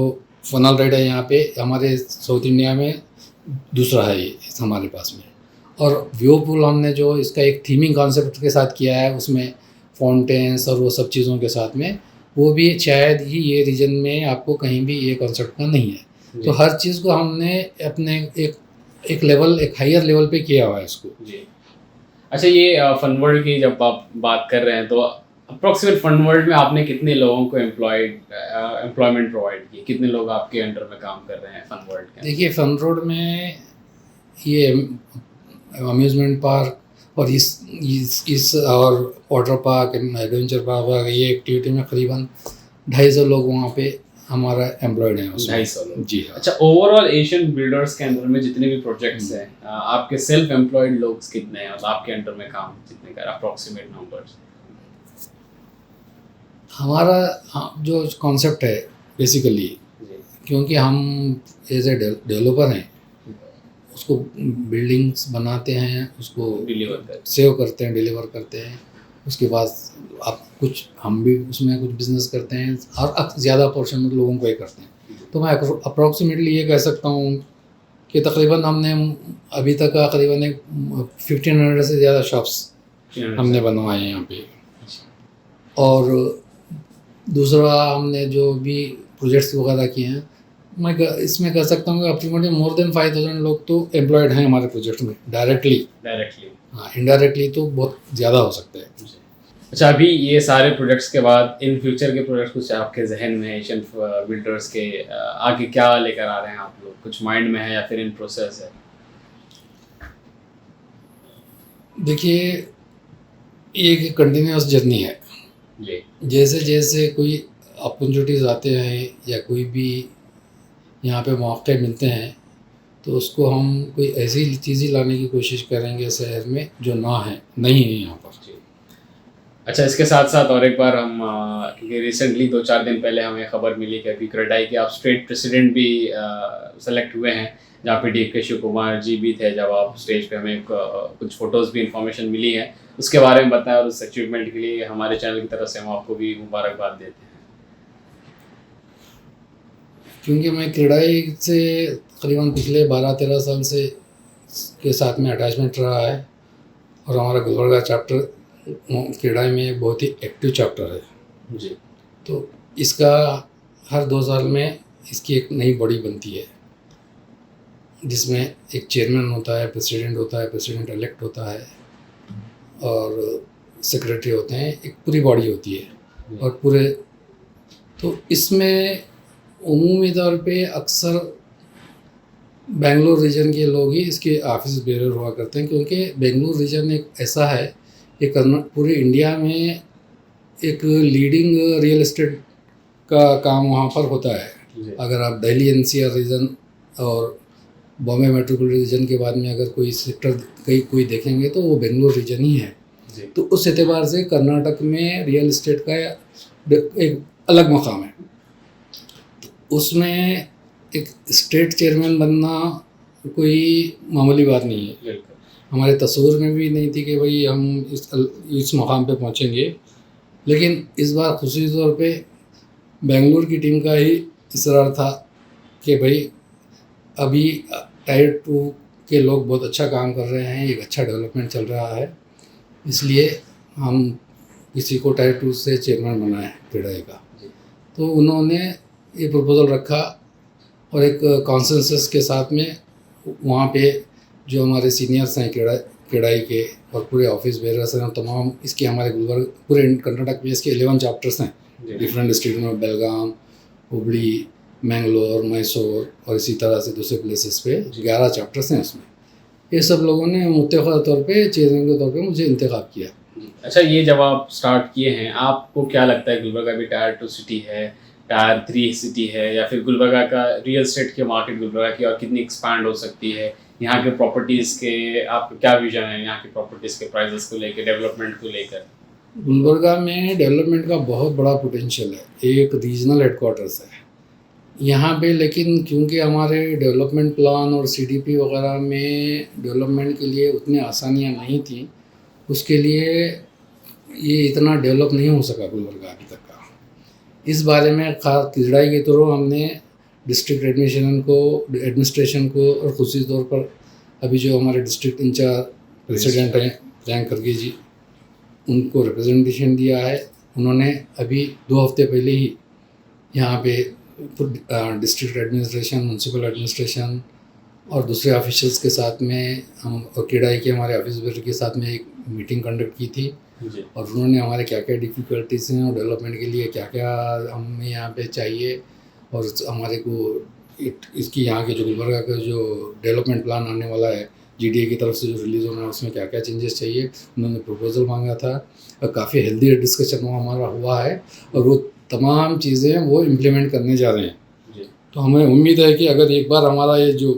फनल राइड है यहाँ पे हमारे साउथ इंडिया में दूसरा है ये हमारे पास में। और व्यू पूल हमने जो इसका एक थीमिंग कॉन्सेप्ट के साथ किया है, उसमें फाउंटेन्स और वो सब चीज़ों के साथ में, वो भी शायद ही ये रीजन में आपको कहीं भी ये कॉन्सेप्ट का नहीं है। तो हर चीज़ को हमने अपने एक हायर लेवल पे किया हुआ है इसको। जी। अच्छा, ये फन वर्ल्ड की जब आप बात कर रहे हैं तो अप्रॉक्सीमेट फन वर्ल्ड में आपने कितने लोगों को एम्प्लॉयमेंट प्रोवाइड की, कितने लोग आपके अंडर में काम कर रहे हैं फन वर्ल्ड के? देखिए, फन रोड में ये अम्यूज़मेंट पार्क और इस और वाटर पार्क, एडवेंचर पार्क, ये एक्टिविटी में करीबन 250 लोग वहाँ पे हमारा एम्प्लॉयड हैं उसमें। 250 लोग? जी हाँ। अच्छा, ओवरऑल एशियन बिल्डर्स के अंदर में जितने भी प्रोजेक्ट्स हैं, आपके सेल्फ एम्प्लॉयड लोग कितने हैं और आपके अंडर में काम कितने कर, अप्रॉक्सीमेट नंबर्स? हमारा जो कॉन्सेप्ट है बेसिकली, क्योंकि हम एज ए डेवलपर हैं, उसको बिल्डिंग्स बनाते हैं, उसको सेव करते हैं, डिलीवर करते हैं, उसके बाद आप कुछ हम भी उसमें कुछ बिजनेस करते हैं और ज़्यादा पोर्शन में लोगों को ये करते हैं। तो मैं अप्रॉक्सीमेटली ये कह सकता हूँ कि तकरीबन हमने अभी तक करीबन 1500 से ज़्यादा शॉप्स हमने बनवाए हैं यहाँ पे। और दूसरा, हमने जो भी प्रोजेक्ट्स वगैरह किए हैं, मैं इसमें कह सकता हूँ कि अप्रॉक्सीमेटली मोर देन 5000 लोग तो एम्प्लॉयड हैं हमारे प्रोजेक्ट में डायरेक्टली। हाँ, इनडायरेक्टली तो बहुत ज़्यादा हो सकता है। अच्छा, अभी ये सारे प्रोजेक्ट्स के बाद इन फ्यूचर के प्रोजेक्ट्स कुछ आपके जहन में है एशियन बिल्डर्स के, आगे क्या लेकर आ रहे हैं आप लोग? कुछ माइंड में है या फिर इन प्रोसेस है? देखिए, ये एक कंटिन्यूस जर्नी है। जैसे जैसे कोई अपॉर्चुनिटीज़ आते हैं या कोई भी यहाँ पे मौके मिलते हैं, तो उसको हम कोई ऐसी चीज़ें लाने की कोशिश करेंगे शहर में जो नहीं है यहाँ पर। अच्छा, इसके साथ साथ और एक बार हम, क्योंकि रिसेंटली 2-4 दिन पहले हमें खबर मिली कि अभी क्रेडाई के आप स्टेट प्रेसिडेंट भी सेलेक्ट हुए हैं, जहाँ पे DK शिव कुमार जी भी थे जब आप स्टेज पे, हमें कुछ फ़ोटोज़ भी इंफॉर्मेशन मिली है, उसके बारे में बताएं। और उस अचीवमेंट के लिए हमारे चैनल की तरफ से हम आपको भी मुबारकबाद देते हैं। क्योंकि मैं क्रेडाई से तकरीबन पिछले 12-13 साल से के साथ में अटैचमेंट रहा है और हमारा गुलबर्गा चैप्टर क्रेडाई में एक बहुत ही एक्टिव चैप्टर है जी। तो इसका हर 2 साल में इसकी एक नई बॉडी बनती है, जिसमें एक चेयरमैन होता है, प्रेसिडेंट होता है, प्रेसिडेंट इलेक्ट होता है और सेक्रेटरी होते हैं, एक पूरी बॉडी होती है। और पूरे, तो इसमें उमूमी तौर पे अक्सर बेंगलुरु रीजन के लोग ही इसके ऑफिस बेरर हुआ करते हैं, क्योंकि बेंगलुरु रीजन एक ऐसा है कि पूरे इंडिया में एक लीडिंग रियल एस्टेट का काम वहाँ पर होता है। अगर आप दिल्ली NCR रीजन और बॉम्बे मेट्रोपॉलिटन रीजन के बाद में अगर कोई सेक्टर कोई देखेंगे तो वो बेंगलुरु रीजन ही है। तो उस एतबार से कर्नाटक में रियल एस्टेट का एक अलग मकाम है। तो उसमें एक स्टेट चेयरमैन बनना कोई मामूली बात नहीं है। हमारे तस्वीर में भी नहीं थी कि भाई हम इस मकाम पे पहुंचेंगे, लेकिन इस बार खुशी तौर पे बेंगलुरु की टीम का ही इसरार था कि भाई अभी टायर 2 के लोग बहुत अच्छा काम कर रहे हैं, एक अच्छा डेवलपमेंट चल रहा है, इसलिए हम किसी को टायर 2 से चेयरमैन बनाए क्रेडाई का। तो उन्होंने ये प्रपोज़ल रखा और एक कॉन्सेंसस के साथ में वहाँ पे जो हमारे सीनियर्स हैं क्रेडाई के और पूरे ऑफिस बेरर्स हैं, तमाम इसके हमारे गुलबर्ग पूरे कर्नाटक में इसके 11 चैप्टर्स हैं डिफरेंट स्टेट में, बेलगाम, हुबली, मैंगलोर, मैसूर और इसी तरह से दूसरे प्लेसेस पे 11 चैप्टर्स हैं उसमें। ये सब लोगों ने मुत्तफ़ा तौर पे चेयरमैन के तौर पे मुझे इंतखाब किया। अच्छा, ये जब आप स्टार्ट किए हैं, आपको क्या लगता है गुलबर्गा भी टायर 2 सिटी है, टायर 3 सिटी है, या फिर गुलबर्गा का रियल एस्टेट की मार्केट गुलबर्गा की और कितनी एक्सपैंड हो सकती है? यहाँ के प्रॉपर्टीज़ के आपका क्या विजन है, यहाँ की प्रॉपर्टीज़ के प्राइसेस को लेकर, डेवलपमेंट को लेकर? गुलबर्गा में डेवलपमेंट का बहुत बड़ा पोटेंशियल है, एक रीजनल हेडक्वार्टर्स है यहाँ पे, लेकिन क्योंकि हमारे डेवलपमेंट प्लान और सीडीपी वगैरह में डेवलपमेंट के लिए उतनी आसानियाँ नहीं थी, उसके लिए ये इतना डेवलप नहीं हो सका गुलबर्गा अभी तक का। इस बारे में खास किजड़ाई के थ्रू हमने डिस्ट्रिक्ट एडमिनिस्ट्रेशन को और खुशी तौर पर अभी जो हमारे डिस्ट्रिक्ट इंचार्ज प्रेसिडेंट हैं प्रियंक खड़गे जी, उनको रिप्रेजेंटेशन दिया है। उन्होंने अभी 2 हफ्ते पहले ही यहाँ पे डिस्ट्रिक्ट एडमिनिस्ट्रेशन, म्यूनसिपल एडमिनिस्ट्रेशन और दूसरे ऑफिशियल्स के साथ में हम और किडाई के हमारे ऑफिसर के साथ में एक मीटिंग कंडक्ट की थी और उन्होंने हमारे क्या क्या डिफ़िकल्टीज हैं और डेवलपमेंट के लिए क्या क्या हमें यहाँ पे चाहिए और हमारे को इसकी यहाँ के जो गुलबर्गा का जो डेवलपमेंट प्लान आने वाला है जीडीए की तरफ से जो रिलीज़ होना है उसमें क्या क्या चेंजेस चाहिए, उन्होंने प्रपोजल मांगा था और काफ़ी हेल्दी डिस्कशन हमारा हुआ है और वो तमाम चीज़ें वो इम्प्लीमेंट करने जा रहे हैं। तो हमें उम्मीद है कि अगर एक बार हमारा ये जो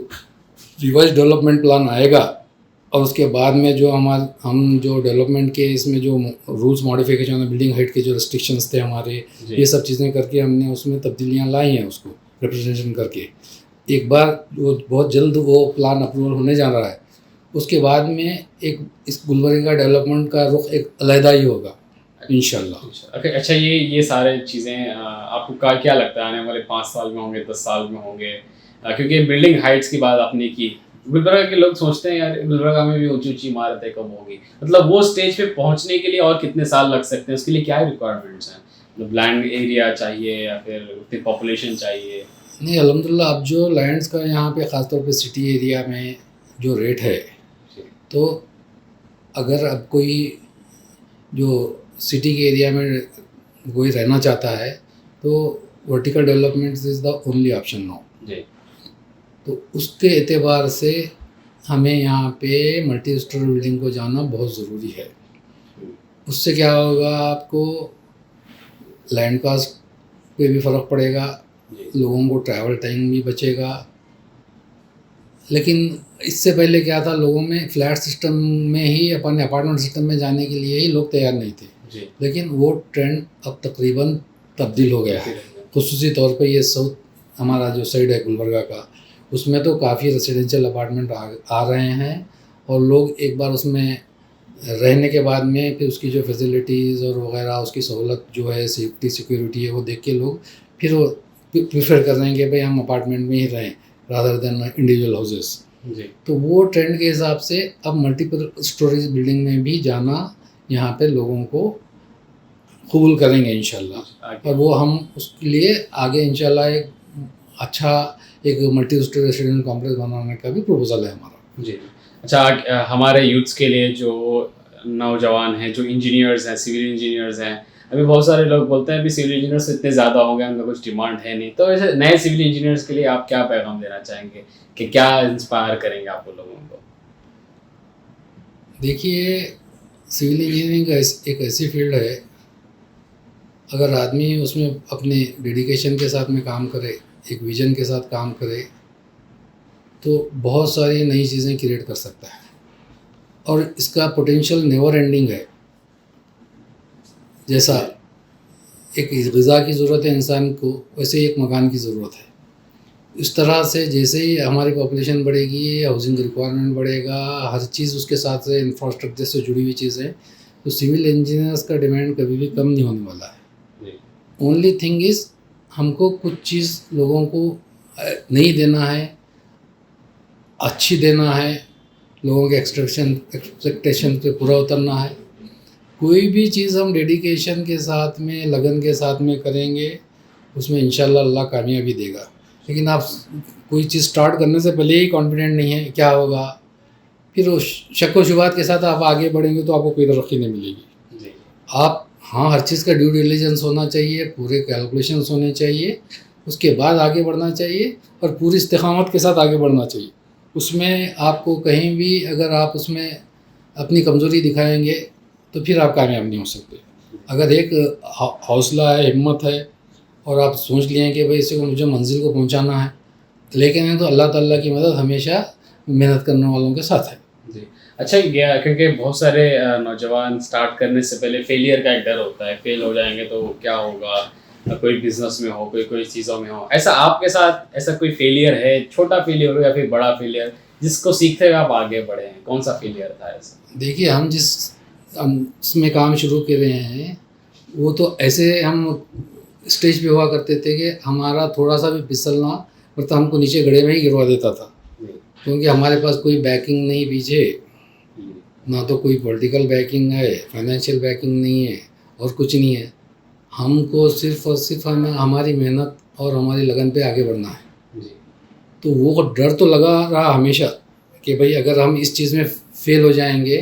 रिवाइज डेवलपमेंट प्लान आएगा और उसके बाद में जो हम जो डेवलपमेंट के इसमें जो रूल्स मॉडिफिकेशन बिल्डिंग हाइट के जो रिस्ट्रिक्शंस थे हमारे, ये सब चीज़ें करके हमने उसमें तब्दीलियाँ लाई हैं, उसको रिप्रेजेंटेशन करके एक बार वो बहुत जल्द वो प्लान अप्रूवल होने जा रहा है। उसके बाद में एक इस गुलबर्गा का डेवलपमेंट का रुख एक अलहदा ही होगा इंशाल्लाह। अच्छा, ये सारे चीज़ें आपको क्या लगता है आने वाले 5 साल में होंगे, 10 साल में होंगे? क्योंकि बिल्डिंग हाइट्स की बात आपने की, गुलबर्गा के लोग सोचते हैं यार गुलबर्गा में भी ऊंची ऊंची इमारतें कब होगी, मतलब वो स्टेज पे पहुंचने के लिए और कितने साल लग सकते हैं? उसके लिए क्या रिक्वायरमेंट्स हैं? मतलब लैंड एरिया चाहिए या फिर उतनी पॉपुलेशन चाहिए? नहीं, अल्हम्दुलिल्लाह अब जो लैंड्स का यहाँ पे ख़ासतौर पे सिटी एरिया में जो रेट है, तो अगर अब कोई जो सिटी के एरिया में कोई रहना चाहता है तो vertical development is the only option now. तो उसके एतबार से हमें यहाँ पे मल्टी स्टोरी बिल्डिंग को जाना बहुत ज़रूरी है। उससे क्या होगा, आपको लैंड कास्ट पे भी फ़र्क पड़ेगा, लोगों को ट्रैवल टाइम भी बचेगा। लेकिन इससे पहले क्या था, लोगों में फ्लैट सिस्टम में ही अपने अपार्टमेंट सिस्टम में जाने के लिए ही लोग तैयार नहीं थे, लेकिन वो ट्रेंड अब तकरीबन तब्दील हो गया है। खुसूसी तौर पे ये साउथ हमारा जो साइड है गुलबर्गा का, उसमें तो काफ़ी रेसिडेंशियल अपार्टमेंट आ रहे हैं और लोग एक बार उसमें रहने के बाद में फिर उसकी जो फैसिलिटीज़ और वगैरह उसकी सहूलत जो है, सेफ्टी सिक्योरिटी है, वो देख के लोग फिर वो प्रीफर कर रहे हैं कि भाई हम अपार्टमेंट में ही रहें रादर देन इंडिविजुअल हाउसेस। तो वो ट्रेंड के हिसाब से अब मल्टीपल स्टोरेज बिल्डिंग में भी जाना यहाँ पे लोगों को कबूल करेंगे इंशाल्लाह। और वो हम उसके लिए आगे इंशाल्लाह एक अच्छा एक मल्टी स्टोरेज रेसिडेंशियल कॉम्प्लेक्स बनाने का भी प्रपोजल है हमारा। जी। अच्छा, हमारे यूथ्स के लिए जो नौजवान हैं, जो इंजीनियर्स हैं, सिविल इंजीनियर्स हैं, अभी बहुत सारे लोग बोलते हैं अभी सिविल इंजीनियर्स इतने ज़्यादा हो गए, उनका कुछ डिमांड है नहीं, तो ऐसे नए सिविल इंजीनियर्स के लिए आप क्या पैगाम देना चाहेंगे कि क्या इंस्पायर करेंगे आप लोगों को? देखिए, सिविल इंजीनियरिंग एक ऐसी फील्ड है, अगर आदमी उसमें अपने डेडिकेशन के साथ में काम करे, एक विजन के साथ काम करे, तो बहुत सारी नई चीज़ें क्रिएट कर सकता है और इसका पोटेंशियल नेवर एंडिंग है। जैसा एक ग़िज़ा की ज़रूरत है इंसान को, वैसे ही एक मकान की ज़रूरत है। इस तरह से जैसे ही हमारी पॉपुलेशन बढ़ेगी, हाउसिंग रिक्वायरमेंट बढ़ेगा, हर चीज़ उसके साथ से इंफ्रास्ट्रक्चर से जुड़ी हुई चीज़ें, तो सिविल इंजीनियर्स का डिमांड कभी भी कम नहीं होने वाला है। ओनली थिंग इज़ हमको कुछ चीज़ लोगों को नहीं देना है, अच्छी देना है, लोगों के एक्सपेक्टेशन पे पूरा उतरना है। कोई भी चीज़ हम डेडिकेशन के साथ में, लगन के साथ में करेंगे, उसमें इंशाल्लाह अल्लाह कामयाबी देगा। लेकिन आप कोई चीज़ स्टार्ट करने से पहले ही कॉन्फिडेंट नहीं है क्या होगा, फिर वो शक व शुबात के साथ आप आगे बढ़ेंगे तो आपको कोई तरक्की नहीं मिलेगी। आप हाँ, हर चीज़ का ड्यू डिलिजेंस होना चाहिए, पूरे कैलकुलेशंस होने चाहिए, उसके बाद आगे बढ़ना चाहिए और पूरी इस्तिकामत के साथ आगे बढ़ना चाहिए। उसमें आपको कहीं भी अगर आप उसमें अपनी कमज़ोरी दिखाएंगे तो फिर आप कामयाब नहीं हो सकते। अगर एक हौसला है, हिम्मत है और आप सोच लिए हैं कि भाई इससे मुझे मंजिल को पहुंचाना है, लेकिन है तो अल्लाह ताला की मदद हमेशा मेहनत करने वालों के साथ है। जी। अच्छा गया, क्योंकि बहुत सारे नौजवान स्टार्ट करने से पहले फेलियर का एक डर होता है, फेल हो जाएंगे तो क्या होगा, कोई बिजनेस में हो, कोई चीज़ों में हो। ऐसा आपके साथ ऐसा कोई फेलियर है, छोटा फेलियर हो या फिर बड़ा फेलियर, जिसको सीखते हुए आप आगे बढ़े हैं? कौन सा फेलियर था ऐसा? देखिए, हम इसमें काम शुरू कर रहे हैं, वो तो ऐसे हम स्टेज पे हुआ करते थे कि हमारा थोड़ा सा भी फिसलना और तो हमको नीचे गड्ढे में ही गिरवा देता था, क्योंकि हमारे पास कोई बैकिंग नहीं पीछे, ना तो कोई पॉलिटिकल बैकिंग है, फाइनेंशियल बैकिंग नहीं है और कुछ नहीं है। हमको सिर्फ और सिर्फ हमारी मेहनत और हमारी लगन पे आगे बढ़ना है। तो वो डर तो लगा रहा हमेशा कि भाई अगर हम इस चीज़ में फेल हो जाएंगे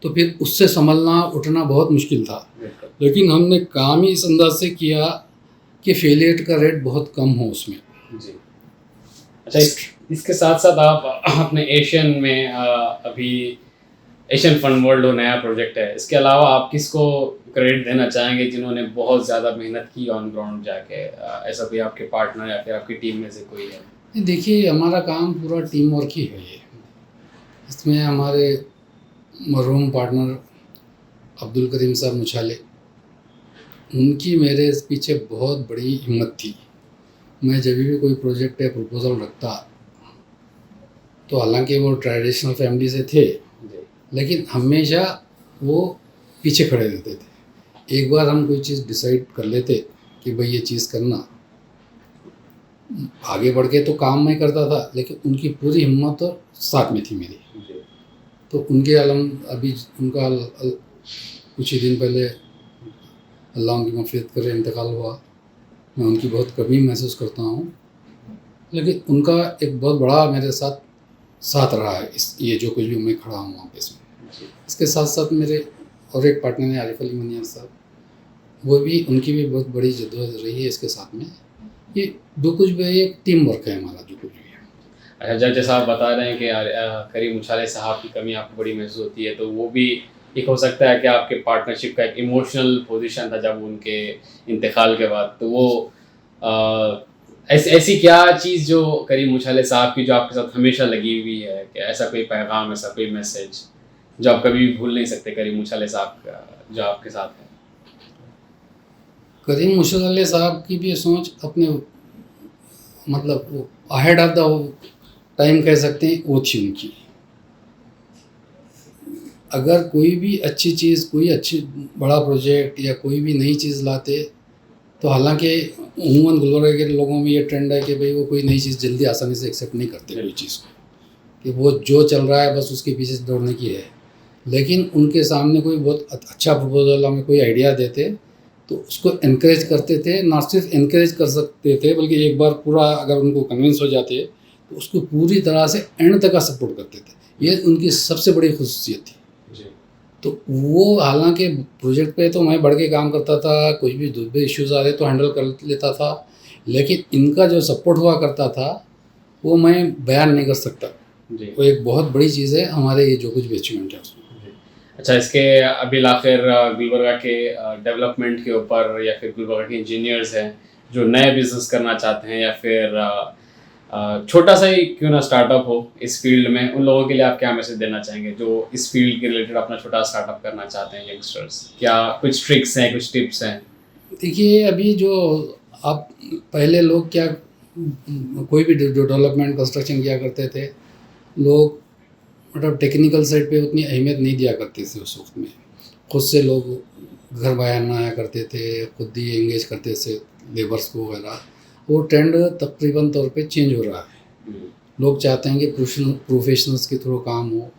तो फिर उससे संभलना उठना बहुत मुश्किल था। लेकिन हमने काम ही इस अंदाज से किया कि फेलियर का रेट बहुत कम हो उसमें। जी। अच्छा, इसके साथ साथ आप अपने एशियन में अभी एशियन फंड वर्ल्ड नया प्रोजेक्ट है, इसके अलावा आप किसको क्रेडिट देना चाहेंगे जिन्होंने बहुत ज़्यादा मेहनत की ऑन ग्राउंड जाके? ऐसा कोई आपके पार्टनर या फिर आपकी टीम में से कोई है? देखिए, हमारा काम पूरा टीम वर्क ही है ये। इसमें हमारे मरहूम पार्टनर अब्दुल करीम साहब मुछाले, उनकी मेरे पीछे बहुत बड़ी हिम्मत थी। मैं जब भी कोई प्रोजेक्ट या प्रपोज़ल रखता, तो हालांकि वो ट्रेडिशनल फैमिली से थे, लेकिन हमेशा वो पीछे खड़े रहते थे। एक बार हम कोई चीज़ डिसाइड कर लेते कि भाई ये चीज़ करना, आगे बढ़ के तो काम मैं करता था, लेकिन उनकी पूरी हिम्मत और साथ में थी मेरी। तो उनके अभी उनका कुछ ही दिन पहले अल्लाह उनकी मग़फ़िरत करे इंतकाल हुआ। मैं उनकी बहुत कमी महसूस करता हूँ, लेकिन उनका एक बहुत बड़ा मेरे साथ रहा है ये जो कुछ भी मैं खड़ा हूँ वहाँ पे इसमें। इसके साथ साथ मेरे और एक पार्टनर है आरिफ अली मनियार साहब, वो भी, उनकी भी बहुत बड़ी जद्दोजहद रही है इसके साथ में। ये जो कुछ भी एक टीम वर्क है हमारा, जो कुछ भी है। अच्छा, जैसा आप बता रहे हैं कि करीम मुछाले साहब की कमी आपको बड़ी महसूस होती है, तो वो भी एक हो सकता है कि आपके पार्टनरशिप का एक इमोशनल पोजीशन था जब उनके इंतकाल के बाद। तो वो ऐसी क्या चीज़ जो करीम मुछाले साहब की जो आपके साथ हमेशा लगी हुई है, कि ऐसा कोई पैगाम, ऐसा कोई मैसेज जो आप कभी भी भूल नहीं सकते करीम मुछाले साहब का जो आपके साथ है? करीम मुछाले साहब की भी सोच अपने, मतलब वो अहेड ऑफ द टाइम कह सकते हैं, वो थी उनकी। अगर कोई भी अच्छी चीज़, कोई अच्छी बड़ा प्रोजेक्ट या कोई भी नई चीज़ लाते, तो हालांकि उमूमन गुलबर्गा के लोगों में ये ट्रेंड है कि भाई वो कोई नई चीज़ जल्दी आसानी से एक्सेप्ट नहीं करते कोई चीज़ को, कि वो जो चल रहा है बस उसके पीछे दौड़ने की है। लेकिन उनके सामने कोई बहुत अच्छा प्रपोजल, हमें कोई आइडिया देते तो उसको इनक्रेज करते थे। ना सिर्फ इनक्रेज कर सकते थे, बल्कि एक बार पूरा अगर उनको कन्विंस हो जाते तो उसको पूरी तरह से एंड तक का सपोर्ट करते थे। ये उनकी सबसे बड़ी खुसूसियत थी। तो वो, हालांकि प्रोजेक्ट पे तो मैं बढ़ के काम करता था, कुछ भी दूसरे इश्यूज़ आ रहे तो हैंडल कर लेता था, लेकिन इनका जो सपोर्ट हुआ करता था वो मैं बयान नहीं कर सकता। वो एक बहुत बड़ी चीज़ है हमारे, ये जो कुछ भी अचीवमेंट है उसमें। अच्छा, इसके अभी आखिर गुलबर्गा के डेवलपमेंट के ऊपर, या फिर गुलबर्गा के इंजीनियर्स हैं जो नए बिजनेस करना चाहते हैं, या फिर छोटा सा ही क्यों ना स्टार्टअप हो इस फील्ड में, उन लोगों के लिए आप क्या मैसेज देना चाहेंगे जो इस फील्ड के रिलेटेड अपना छोटा स्टार्टअप करना चाहते हैं, यंगस्टर्स? क्या कुछ ट्रिक्स हैं, कुछ टिप्स हैं? देखिए, अभी जो आप, पहले लोग क्या, कोई भी जो डेवलपमेंट कंस्ट्रक्शन किया करते थे, लोग मतलब टेक्निकल साइड पे उतनी अहमियत नहीं दिया करते थे उस वक्त में। खुद से लोग घर बनाया करते थे, खुद ही एंगेज करते थे लेबर्स को वगैरह। वो ट्रेंड तकरीबन तौर पे चेंज हो रहा है। लोग चाहते हैं कि प्रोफेशनल्स के थ्रू काम हो।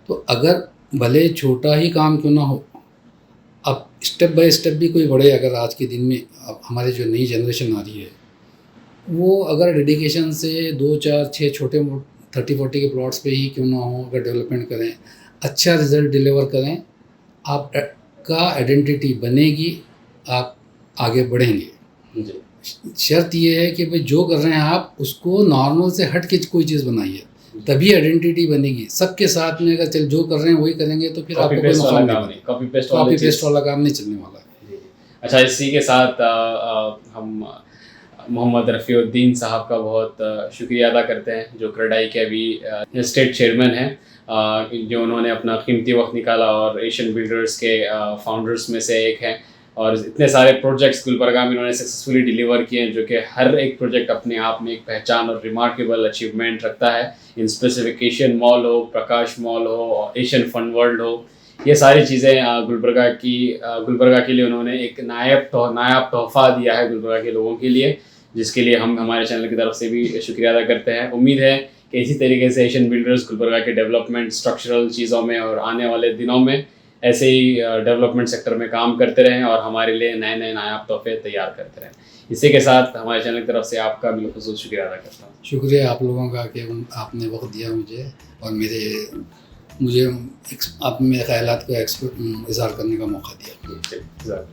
तो अगर भले छोटा ही काम क्यों ना हो, अब स्टेप बाय स्टेप भी कोई बढ़े, अगर आज के दिन में अब हमारी जो नई जनरेशन आ रही है, वो अगर डेडिकेशन से 2, 4, 6 छोटे 30-40 के प्लॉट्स पे ही क्यों ना हो, अगर डेवलपमेंट करें, अच्छा रिजल्ट डिलीवर करें, आपका आइडेंटिटी बनेगी, आप आगे बढ़ेंगे। शर्त ये है कि भाई जो कर रहे हैं आप उसको नॉर्मल से हट के कोई चीज़ बनाइए। तभी आइडेंटिटी बनेगी। सबके साथ में अगर चल जो कर रहे हैं वही करेंगे तो फिर आपको कोई मौका नहीं मिलेगा। कॉपी पेस्ट कॉपी पेस्ट वाला काम नहीं चलने वाला है। अच्छा, इसी के साथ हम मोहम्मद रफ़ीउद्दीन साहब का बहुत शुक्रिया अदा करते हैं, जो क्रेडाई के अभी स्टेट चेयरमैन हैं, जो उन्होंने अपना कीमती वक्त निकाला और एशियन बिल्डर्स के फाउंडर्स में से एक हैं, और इतने सारे प्रोजेक्ट्स गुलबर्गा में इन्होंने सक्सेसफुली डिलीवर किए हैं, जो कि हर एक प्रोजेक्ट अपने आप में एक पहचान और रिमार्केबल अचीवमेंट रखता है। इन स्पेसिफिकेशन मॉल हो, प्रकाश मॉल हो, एशियन फन वर्ल्ड हो, ये सारी चीज़ें गुलबर्गा के लिए उन्होंने एक नायाब तोहफ़ा दिया है गुलबर्गा के लोगों के लिए, जिसके लिए हम हमारे चैनल की तरफ से भी शुक्रिया अदा करते हैं। उम्मीद है कि इसी तरीके से एशियन बिल्डर्स गुलबर्गा के डेवलपमेंट, स्ट्रक्चरल चीज़ों में और आने वाले दिनों में ऐसे ही डेवलपमेंट सेक्टर में काम करते रहें और हमारे लिए नए नए नायाब तोहफे तैयार करते रहें। इसी के साथ हमारे चैनल की तरफ से आपका बिलखुसूस शुक्रिया अदा करता हूँ। शुक्रिया आप लोगों का कि आपने वक्त दिया मुझे और मुझे आप मेरे ख्यालात को इज़हार करने का मौका दिया।